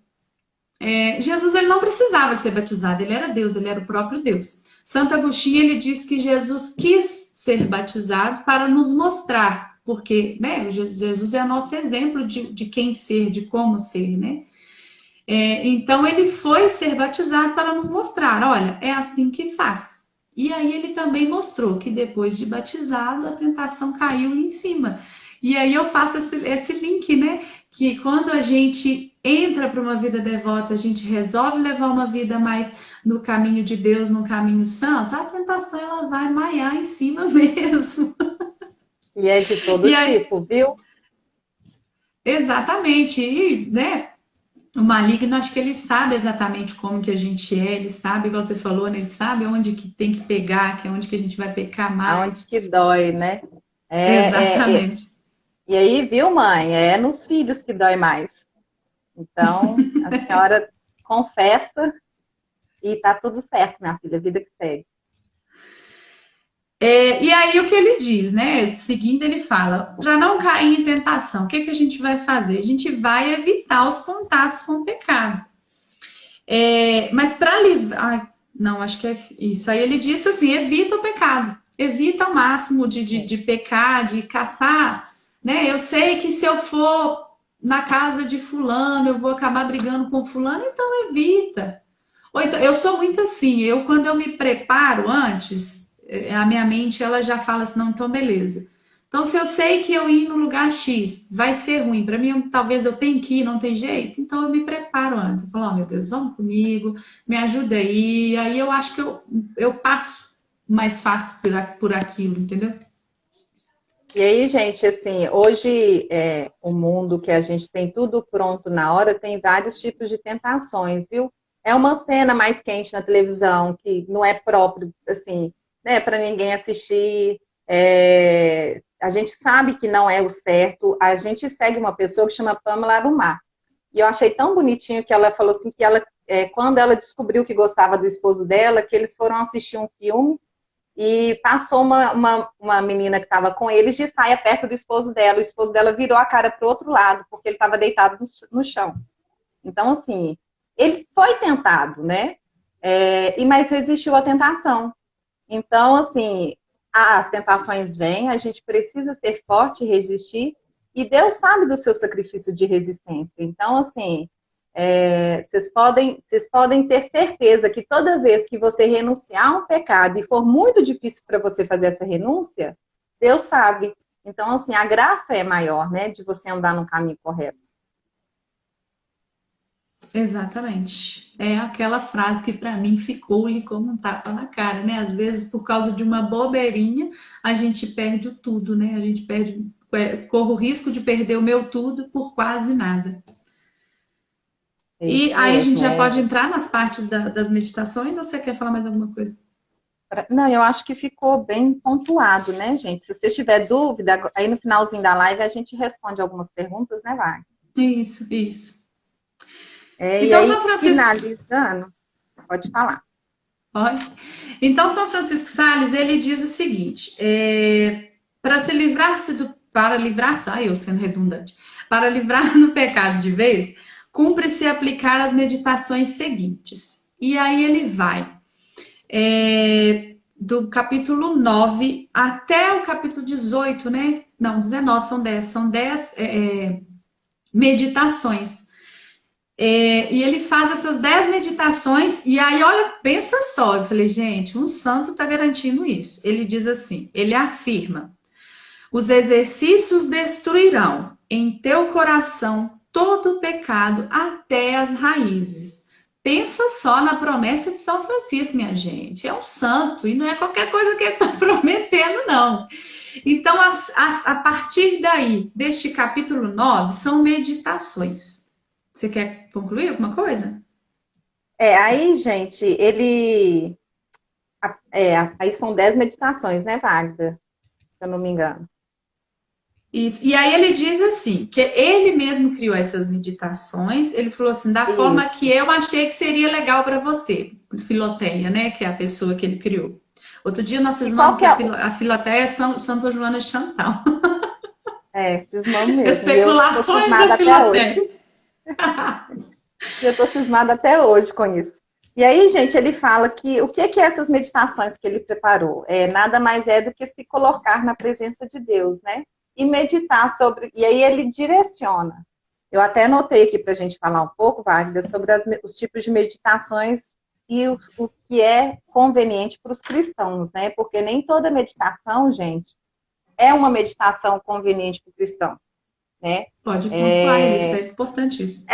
Jesus, ele não precisava ser batizado, ele era Deus, ele era o próprio Deus. Santo Agostinho, ele diz que Jesus quis ser batizado para nos mostrar, porque, né, Jesus é nosso exemplo de quem ser, de como ser, né? Então, ele foi ser batizado para nos mostrar, olha, é assim que faz. E aí ele também mostrou que depois de batizado, a tentação caiu em cima. E aí eu faço esse link, né? Que quando a gente entra para uma vida devota, a gente resolve levar uma vida mais no caminho de Deus, no caminho santo, a tentação ela vai maiar em cima mesmo. E é de todo E aí, tipo, viu? exatamente, e, né? O maligno, acho que ele sabe exatamente como que a gente é, ele sabe, igual você falou, né? Ele sabe onde que tem que pegar, que é onde que a gente vai pecar Aonde mais. que dói, né? Exatamente. E aí, viu, mãe? É nos filhos que dói mais. Então, a senhora confessa e tá tudo certo, minha filha, vida que segue. E aí o que ele diz, né? Seguindo, ele fala, para não cair em tentação, o que que a gente vai fazer? A gente vai evitar os contatos com o pecado. Mas para livrar. Não, acho que é isso. Aí ele disse assim: evita o pecado, evita ao máximo de pecar, de caçar. Né? Eu sei que se eu for na casa de fulano, eu vou acabar brigando com fulano, então evita. Ou então, eu sou muito assim, quando eu me preparo antes, a minha mente ela já fala assim, não, então beleza. Então, se eu sei que eu ir no lugar X vai ser ruim, para mim, talvez eu tenha que ir, não tem jeito, então eu me preparo antes. Eu falo, oh, meu Deus, vamos comigo, me ajuda aí. Aí eu acho que eu passo mais fácil por aquilo, entendeu? E aí, gente, assim, hoje o mundo que a gente tem tudo pronto na hora tem vários tipos de tentações, viu? É uma cena mais quente na televisão que não é próprio, assim, né, para ninguém assistir. A gente sabe que não é o certo. A gente segue uma pessoa que chama Pamela Arumar. E eu achei tão bonitinho que ela falou assim que quando ela descobriu que gostava do esposo dela, que eles foram assistir um filme e passou uma menina que estava com eles de saia perto do esposo dela. O esposo dela virou a cara para o outro lado, porque ele estava deitado no chão. Então, assim, ele foi tentado, né? Mas resistiu à tentação. Então, assim, as tentações vêm, a gente precisa ser forte e resistir, e Deus sabe do seu sacrifício de resistência. Então, assim, vocês podem ter certeza que toda vez que você renunciar a um pecado e for muito difícil para você fazer essa renúncia, Deus sabe. Então, assim, a graça é maior, né, de você andar no caminho correto. Exatamente. É aquela frase que para mim ficou-lhe como um tapa na cara, né? Às vezes, por causa de uma bobeirinha, a gente perde o tudo, né? A gente corre o risco de perder o meu tudo por quase nada. É E isso aí a gente mesmo. já pode entrar nas partes das meditações, ou você quer falar mais alguma coisa? Não, eu acho que ficou bem pontuado, né, gente? Se você tiver dúvida, aí no finalzinho da live a gente responde algumas perguntas, né, Wagner? Isso, isso. E Então, São aí, Francisco, finalizando, pode falar. pode. Então, São Francisco Sales, ele diz o seguinte: para livrar-se, eu sendo redundante, para livrar no pecado de vez, cumpre-se aplicar as meditações seguintes. E aí ele vai do capítulo 9 até o capítulo 18, né? Não, 19, são 10 meditações. E ele faz essas 10 meditações, e aí, olha, pensa só. Eu falei, gente, um santo está garantindo isso. Ele diz assim: ele afirma, os exercícios destruirão em teu coração todo pecado até as raízes. Pensa só na promessa de São Francisco, minha gente. É um santo e não é qualquer coisa que ele está prometendo, não. Então, a partir daí, deste capítulo 9, são meditações. Você quer concluir alguma coisa? Aí, gente, aí são 10 meditações, né, Wagner? Se eu não me engano. Isso. E aí ele diz assim, que ele mesmo criou essas meditações, ele falou assim, da forma Isso. que eu achei que seria legal para você, Filoteia, né, que é a pessoa que ele criou. Outro dia nós E qual cismamos que que é. a Filoteia é Santa Joana de Chantal. Cismamos mesmo. E eu tô Especulações da cismada até hoje. Filoteia. E eu tô cismada até hoje com isso. E aí, gente, ele fala que o que é essas meditações que ele preparou? Nada mais é do que se colocar na presença de Deus, né? E meditar sobre. E aí ele direciona. Eu até anotei aqui para a gente falar um pouco, Wagner, sobre os tipos de meditações e o que é conveniente para os cristãos, né? Porque nem toda meditação, gente, é uma meditação conveniente para o cristão, né? Pode pontuar isso, É, é importantíssimo.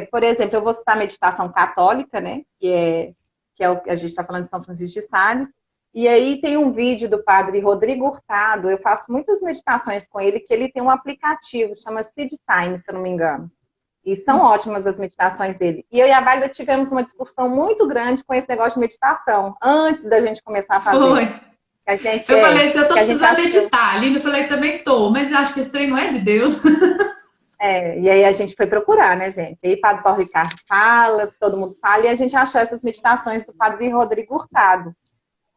por exemplo, eu vou citar a meditação católica, né? Que é o que a gente está falando de São Francisco de Sales. E aí tem um vídeo do padre Rodrigo Hurtado, eu faço muitas meditações com ele, que ele tem um aplicativo, chama Seed Time, se eu não me engano. E são Isso. ótimas as meditações dele. E eu e a Bagda tivemos uma discussão muito grande com esse negócio de meditação, antes da gente começar a fazer. Foi. Que a gente Eu falei assim, eu tô que a gente precisando achou. meditar. A Aline, eu falei, também tô, mas acho que esse trem não é de Deus. E aí a gente foi procurar, né, gente? Aí o Padre Paulo Ricardo fala, todo mundo fala, e a gente achou essas meditações do Padre Rodrigo Hurtado.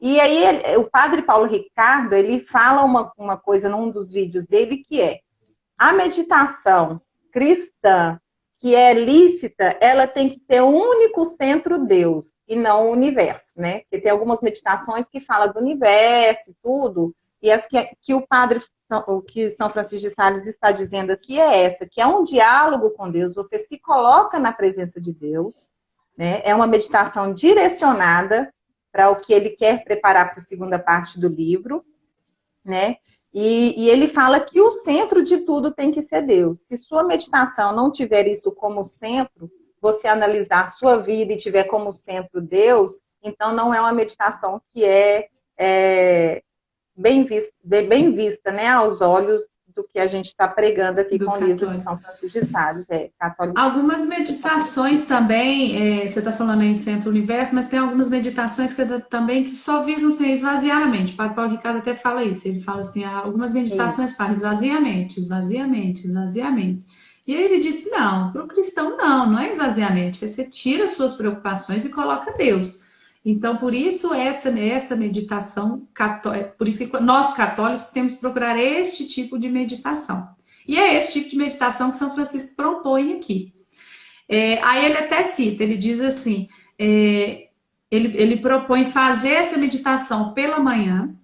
E aí o Padre Paulo Ricardo, ele fala uma coisa num dos vídeos dele, que é a meditação cristã, que é lícita, ela tem que ter um único centro, Deus, e não o universo, né? Porque tem algumas meditações que falam do universo e tudo, e as que o que São Francisco de Sales está dizendo aqui é essa, que é um diálogo com Deus, você se coloca na presença de Deus, né? É uma meditação direcionada para o que ele quer preparar para a segunda parte do livro, né? E ele fala que o centro de tudo tem que ser Deus. Se sua meditação não tiver isso como centro, você analisar a sua vida e tiver como centro Deus, então não é uma meditação que é bem vista, né, aos olhos do que a gente está pregando aqui Do com o livro de católico. São Francisco de Sales, católico. Algumas meditações também, você está falando aí em Centro Universo, mas tem algumas meditações também que só visam ser esvaziar a mente. O Padre Paulo Ricardo até fala isso. Ele fala assim, algumas meditações falam esvaziamento, esvaziamento, esvaziamento. E aí ele disse, não, para o cristão não é esvaziamento, você tira as suas preocupações e coloca Deus. Então, por isso essa meditação católica, por isso que nós católicos temos que procurar este tipo de meditação. E é esse tipo de meditação que São Francisco propõe aqui. Aí ele até cita, ele diz assim, ele propõe fazer essa meditação pela manhã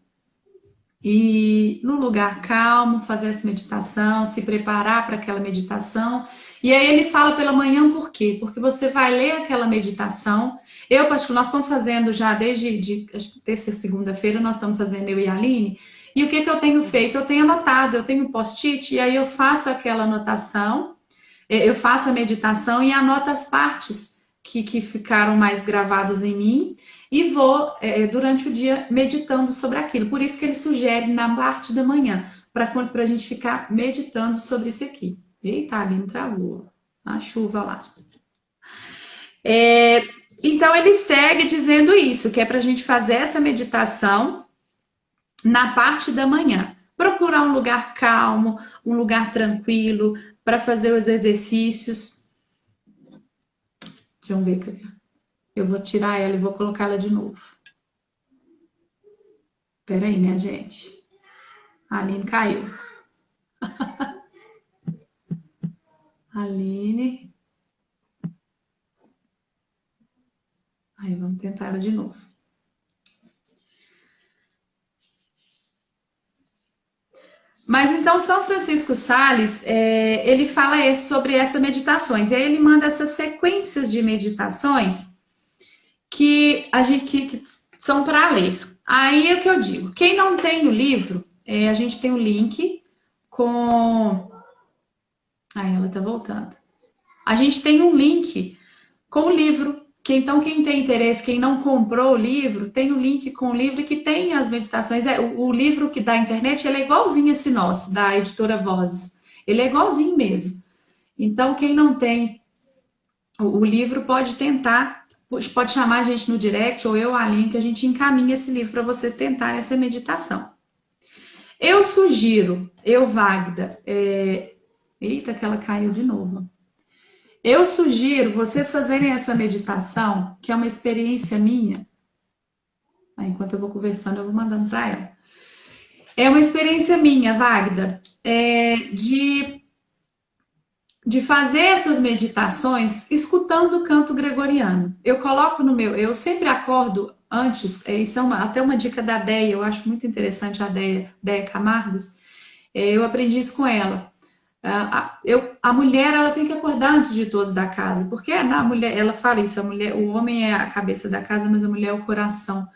e no lugar calmo, fazer essa meditação, se preparar para aquela meditação. E aí ele fala pela manhã por quê? Porque você vai ler aquela meditação. Eu, particularmente, nós estamos fazendo já desde terça e segunda-feira, nós estamos fazendo eu e a Aline. E o que eu tenho feito? Eu tenho anotado, eu tenho um post-it, e aí eu faço aquela anotação, eu faço a meditação e anoto as partes que ficaram mais gravadas em mim e vou, durante o dia, meditando sobre aquilo. Por isso que ele sugere na parte da manhã, para a gente ficar meditando sobre isso aqui. Eita, Aline travou a chuva lá. Então, ele segue dizendo isso, que é para a gente fazer essa meditação na parte da manhã. Procurar um lugar calmo, um lugar tranquilo, para fazer os exercícios. Deixa eu ver. Eu vou tirar ela e vou colocar ela de novo. Espera aí, minha gente. A Aline caiu. Aline. Aí, vamos tentar ela de novo. Mas então, São Francisco Sales, ele fala sobre essas meditações. E aí ele manda essas sequências de meditações que são para ler. Aí é o que eu digo. Quem não tem o livro, a gente tem um link com... Aí ela tá voltando. A gente tem um link com o livro Então, quem tem interesse, quem não comprou o livro, tem o link com o livro que tem as meditações. O livro que da internet, ele é igualzinho esse nosso, da editora Vozes. Ele é igualzinho mesmo. Então, quem não tem o livro pode tentar, pode chamar a gente no direct, ou eu, a Aline, que a gente encaminha esse livro para vocês tentarem essa meditação. Eu sugiro, Wagda, eita, que ela caiu de novo. Eu sugiro vocês fazerem essa meditação, que é uma experiência minha. Enquanto eu vou conversando, eu vou mandando para ela. É uma experiência minha, Wagda, de fazer essas meditações escutando o canto gregoriano. Eu coloco no meu... Eu sempre acordo antes, isso é até uma dica da Deia, eu acho muito interessante a Deia Camargos. Eu aprendi isso com ela. A mulher, ela tem que acordar antes de todos da casa, porque a mulher, ela fala isso, o homem é a cabeça da casa, mas a mulher é o coração.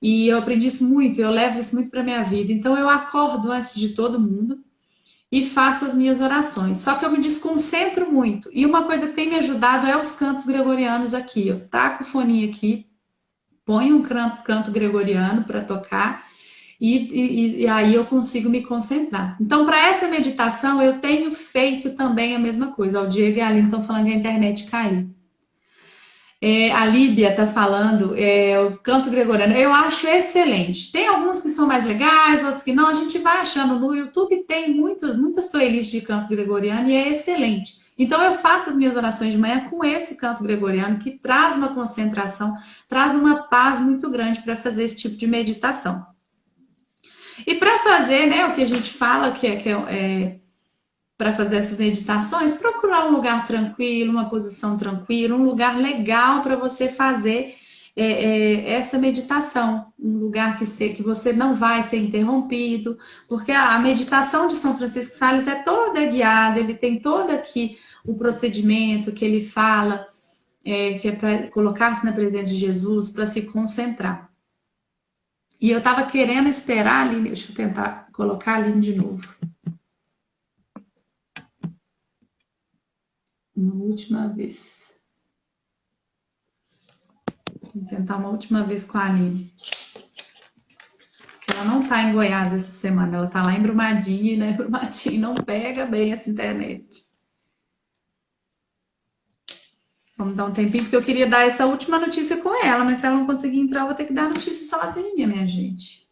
E eu aprendi isso muito, eu levo isso muito para minha vida. Então eu acordo antes de todo mundo e faço as minhas orações. Só que eu me desconcentro muito. E uma coisa que tem me ajudado é os cantos gregorianos aqui. Eu taco o fone aqui, ponho um canto gregoriano para tocar e aí eu consigo me concentrar. Então, para essa meditação, eu tenho feito também a mesma coisa. O Diego e a Aline estão falando que a internet caiu. A Líbia está falando, o canto gregoriano, eu acho excelente. Tem alguns que são mais legais, outros que não. A gente vai achando no YouTube, tem muitas playlists de canto gregoriano e é excelente. Então eu faço as minhas orações de manhã com esse canto gregoriano que traz uma concentração, traz uma paz muito grande para fazer esse tipo de meditação. E para fazer, né, o que a gente fala para fazer essas meditações, procurar um lugar tranquilo, uma posição tranquila, um lugar legal para você fazer essa meditação. Um lugar que você não vai ser interrompido, porque a meditação de São Francisco de Sales é toda guiada, ele tem todo aqui o procedimento que ele fala, que é para colocar-se na presença de Jesus, para se concentrar. E eu estava querendo esperar a Aline, deixa eu tentar colocar a Aline de novo. Uma última vez. Vou tentar uma última vez com a Aline. Ela não está em Goiás essa semana, ela está lá em Brumadinho, e né, Brumadinho não pega bem essa internet. Vamos dar um tempinho, porque eu queria dar essa última notícia com ela, mas se ela não conseguir entrar, eu vou ter que dar a notícia sozinha, minha gente.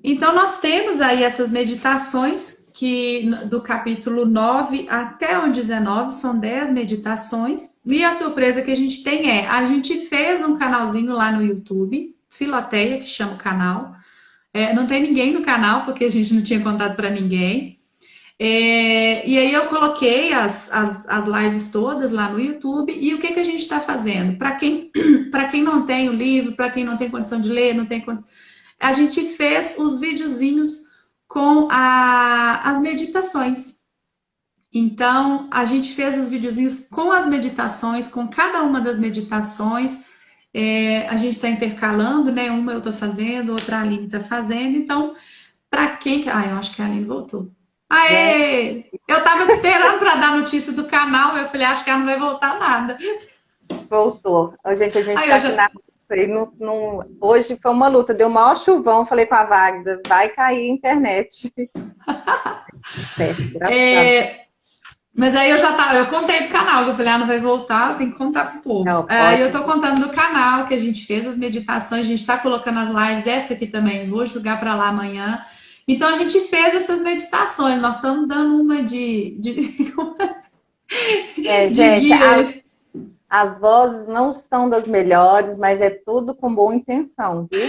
Então, nós temos aí essas meditações, que do capítulo 9 até o 19, são 10 meditações. E a surpresa que a gente tem a gente fez um canalzinho lá no YouTube, Filoteia, que chama o canal. Não tem ninguém no canal, porque a gente não tinha contado para ninguém. E aí eu coloquei as lives todas lá no YouTube. E o que a gente está fazendo? Para quem não tem o livro, para quem não tem condição de ler, a gente fez os videozinhos com as meditações. Então, a gente fez os videozinhos com as meditações, com cada uma das meditações. A gente está intercalando, né? Uma eu estou fazendo, outra a Aline está fazendo. Então, para quem... eu acho que a Aline voltou. Aê! Eu estava esperando para dar notícia do canal, eu falei, acho que ela não vai voltar nada. Voltou. Gente, a gente está aqui na... Hoje foi uma luta, deu o maior chuvão, falei com a Wagda, vai cair a internet. Mas aí eu contei do canal, eu falei, não vai voltar, eu tenho que contar pro povo. Aí eu tô contando do canal, que a gente fez as meditações, a gente tá colocando as lives, essa aqui também, vou jogar para lá amanhã. Então a gente fez essas meditações, nós estamos dando uma de gente, guia. As vozes não são das melhores, mas é tudo com boa intenção, viu?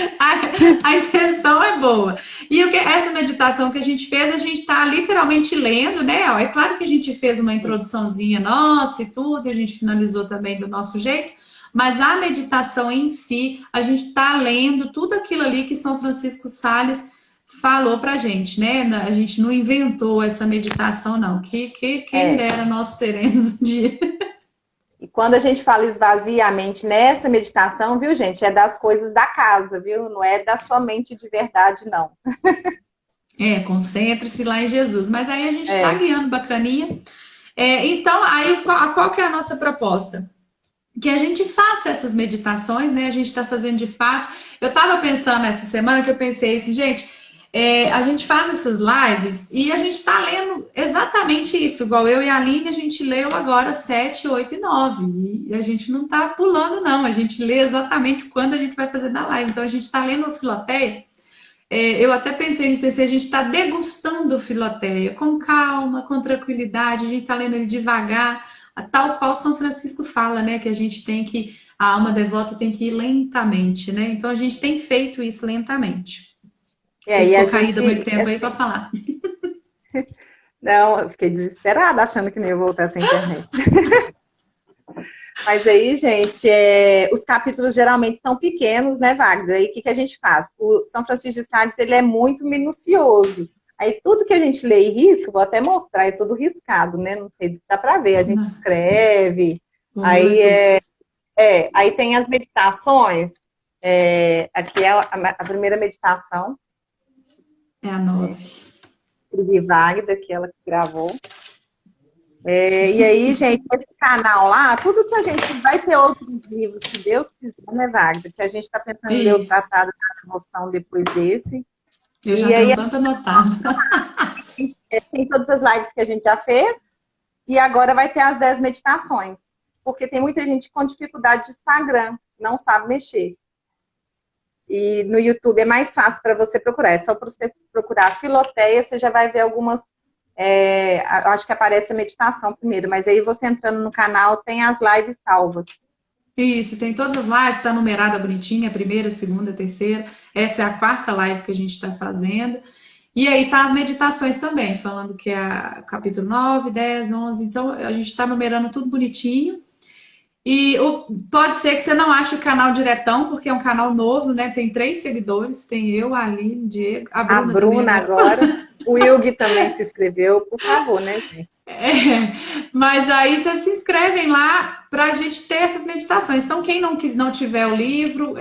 A intenção é boa. E essa meditação que a gente fez, a gente está literalmente lendo, né? É claro que a gente fez uma introduçãozinha nossa e tudo, e a gente finalizou também do nosso jeito, mas a meditação em si, a gente está lendo tudo aquilo ali que São Francisco Sales falou pra gente, né? A gente não inventou essa meditação, não. Quem dera nós seremos um dia. E quando a gente fala esvazia a mente nessa meditação, viu, gente? É das coisas da casa, viu? Não é da sua mente de verdade, não. Concentre-se lá em Jesus. Mas aí a gente está guiando bacaninha. Então, aí qual que é a nossa proposta? Que a gente faça essas meditações, né? A gente está fazendo de fato. Eu estava pensando essa semana que eu pensei assim, gente, a gente faz essas lives e a gente está lendo exatamente isso, igual eu e a Aline, a gente leu agora 7, 8 e 9. E a gente não está pulando, não. A gente lê exatamente quando a gente vai fazer na live. Então a gente está lendo o Filoteia. Eu até pensei nisso, pensei, a gente está degustando o Filoteia com calma, com tranquilidade, a gente está lendo ele devagar, tal qual São Francisco fala, né? Que a gente tem que, a alma devota tem que ir lentamente, né? Então a gente tem feito isso lentamente. E Você aí a ficou caída muito gente, tempo aí para assim, falar. não, eu fiquei desesperada achando que nem ia voltar essa internet. Mas aí, gente, os capítulos geralmente são pequenos, né, Wagner? Aí o que a gente faz? O São Francisco de Sales, ele é muito minucioso. Aí tudo que a gente lê e risca, vou até mostrar, é tudo riscado, né? Não sei se dá para ver. A gente escreve, O meu é aí tudo. aí tem as meditações. Aqui é a primeira meditação, É a 9. de Wagner, que ela que gravou. E aí, gente, esse canal lá, tudo que a gente vai ter outros livros, se Deus quiser, né, Wagner? Que a gente está pensando em ler o Isso. Tratado da Devoção depois desse. Eu já E aí tenho tanto anotado. tem todas as lives que a gente já fez, e agora vai ter as 10 meditações. Porque tem muita gente com dificuldade de Instagram, não sabe mexer. E no YouTube é mais fácil para você procurar. É só para você procurar Filoteia, você já vai ver algumas. Acho que aparece a meditação primeiro, mas aí você entrando no canal tem as lives salvas. Isso, tem todas as lives, está numerada bonitinha, a primeira, a segunda, a terceira. Essa é a quarta live que a gente está fazendo. E aí tá as meditações também, falando que é capítulo 9, 10, 11. Então a gente está numerando tudo bonitinho. E pode ser que você não ache o canal diretão, porque é um canal novo, né? Tem 3 seguidores, tem eu, a Aline, o Diego, a A Bruna também é Bruna nova. agora. O Wilg também se inscreveu, por favor, né, gente? Mas aí vocês se inscrevem lá para a gente ter essas meditações. Então, quem não tiver o livro,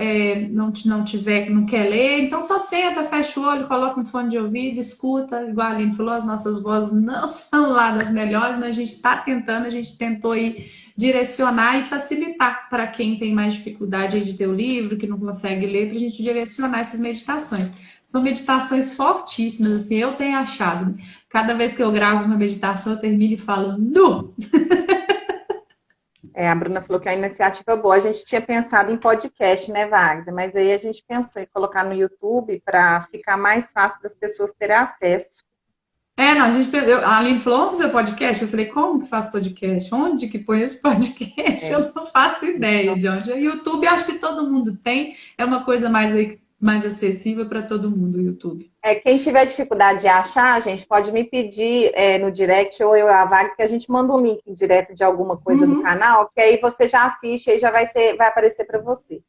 não tiver, não quer ler, então só senta, fecha o olho, coloca um fone de ouvido, escuta, igual a Aline falou, as nossas vozes não são lá das melhores, mas a gente está tentando, a gente tentou aí direcionar e facilitar para quem tem mais dificuldade de ter o livro, que não consegue ler, para a gente direcionar essas meditações. São meditações fortíssimas, assim, eu tenho achado, né? Cada vez que eu gravo uma meditação, eu termino e falo, nu! A Bruna falou que a iniciativa é boa. A gente tinha pensado em podcast, né, Wagner? Mas aí a gente pensou em colocar no YouTube para ficar mais fácil das pessoas terem acesso. Não, a Aline falou, vamos fazer podcast? Eu falei, como que faz podcast? Onde que põe esse podcast? É, Eu não faço ideia então, de onde. O YouTube, acho que todo mundo tem, é uma coisa mais acessível para todo mundo, o YouTube. quem tiver dificuldade de achar, gente, pode me pedir no direct ou eu a Wagner que a gente manda um link direto de alguma coisa do Uhum. canal, que aí você já assiste e já vai aparecer para você.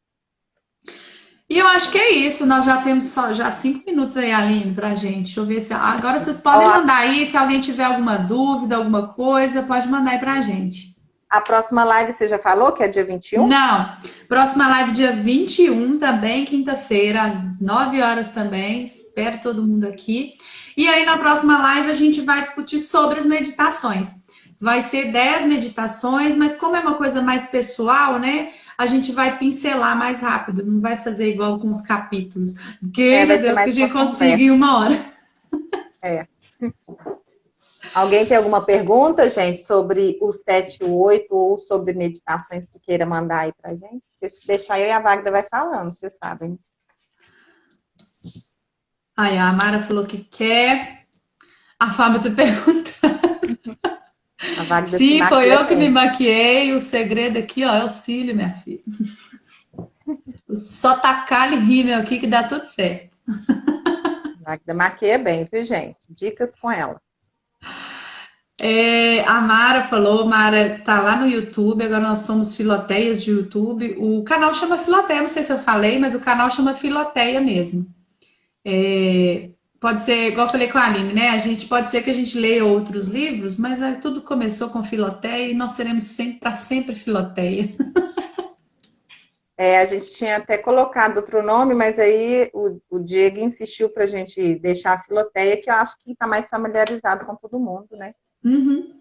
E eu acho que é isso, nós já temos só já 5 minutos aí, Aline, pra gente. Deixa eu ver se. Agora vocês podem Ó, mandar aí, se alguém tiver alguma dúvida, alguma coisa, pode mandar aí pra gente. a próxima live você já falou, que é dia 21? Não, próxima live dia 21 também, quinta-feira, às 9 horas também. Espero todo mundo aqui. E aí na próxima live a gente vai discutir sobre as meditações. Vai ser 10 meditações, mas como é uma coisa mais pessoal, né? A gente vai pincelar mais rápido, não vai fazer igual com os capítulos. Porque, meu Vai ser Deus, que mais a uma gente consiga conversa. em 1 hora. É. Alguém tem alguma pergunta, gente, sobre o 7 e o 8 ou sobre meditações que queira mandar aí pra gente? Porque se deixar eu e a Wagda vai falando, vocês sabem. Aí a Mara falou que quer. A Fábio te pergunta. A Wagda se Sim, foi maquia eu que me bem. maquiei. O segredo aqui, ó, é o cílio, minha filha. Só tacar rímel aqui que dá tudo certo. A Wagda maquia bem, viu, gente? Dicas com ela. A Mara falou, Mara tá lá no YouTube, agora nós somos Filoteias de YouTube. O canal chama Filoteia, não sei se eu falei, mas o canal chama Filoteia mesmo. Pode ser, igual eu falei com a Aline, né? A gente pode ser que a gente leia outros livros, mas tudo começou com Filoteia e nós seremos sempre para sempre Filoteia. A gente tinha até colocado outro nome, mas aí o Diego insistiu pra gente deixar a Filoteia, que eu acho que está mais familiarizado com todo mundo, né? Uhum.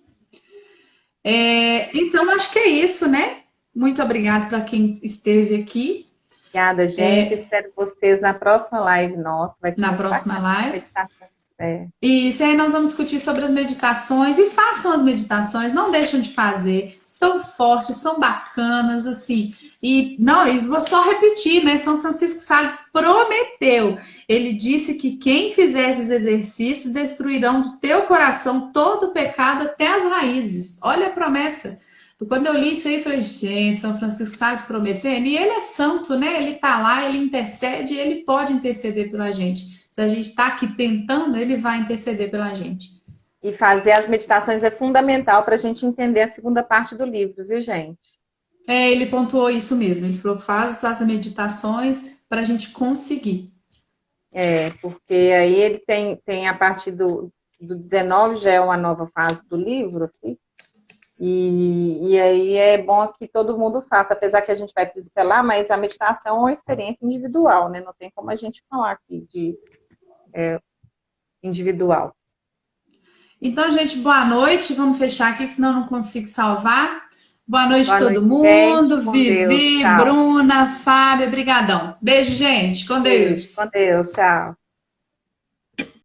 Então, acho que é isso, né? Muito obrigada para quem esteve aqui. Obrigada, gente. Espero vocês na próxima live nossa. Vai ser Na muito próxima bacana. live. Meditação. É. Isso, e aí nós vamos discutir sobre as meditações e façam as meditações, não deixam de fazer, são fortes, são bacanas, assim. E não, e vou só repetir, né? São Francisco Sales prometeu. Ele disse que quem fizer esses exercícios destruirão do teu coração todo o pecado até as raízes. Olha a promessa. Quando eu li isso aí, eu falei, gente, São Francisco Sales prometendo, e ele é santo, né? Ele tá lá, ele intercede, ele pode interceder pela gente. Se a gente está aqui tentando, ele vai interceder pela gente. E fazer as meditações é fundamental para a gente entender a segunda parte do livro, viu, gente? Ele pontuou isso mesmo. Ele falou: faz as meditações para a gente conseguir. Porque aí ele tem a partir do 19, já é uma nova fase do livro, aqui, e aí é bom que todo mundo faça, apesar que a gente vai pincelar, mas a meditação é uma experiência individual, né? Não tem como a gente falar aqui de individual. Então, gente, boa noite. Vamos fechar aqui, que senão eu não consigo salvar. Boa noite a Boa todo noite, gente. mundo. Com Deus. Vivi, Tchau. Bruna, Fábio, brigadão. Beijo, gente. Com Beijo. Deus. Com Deus. Tchau.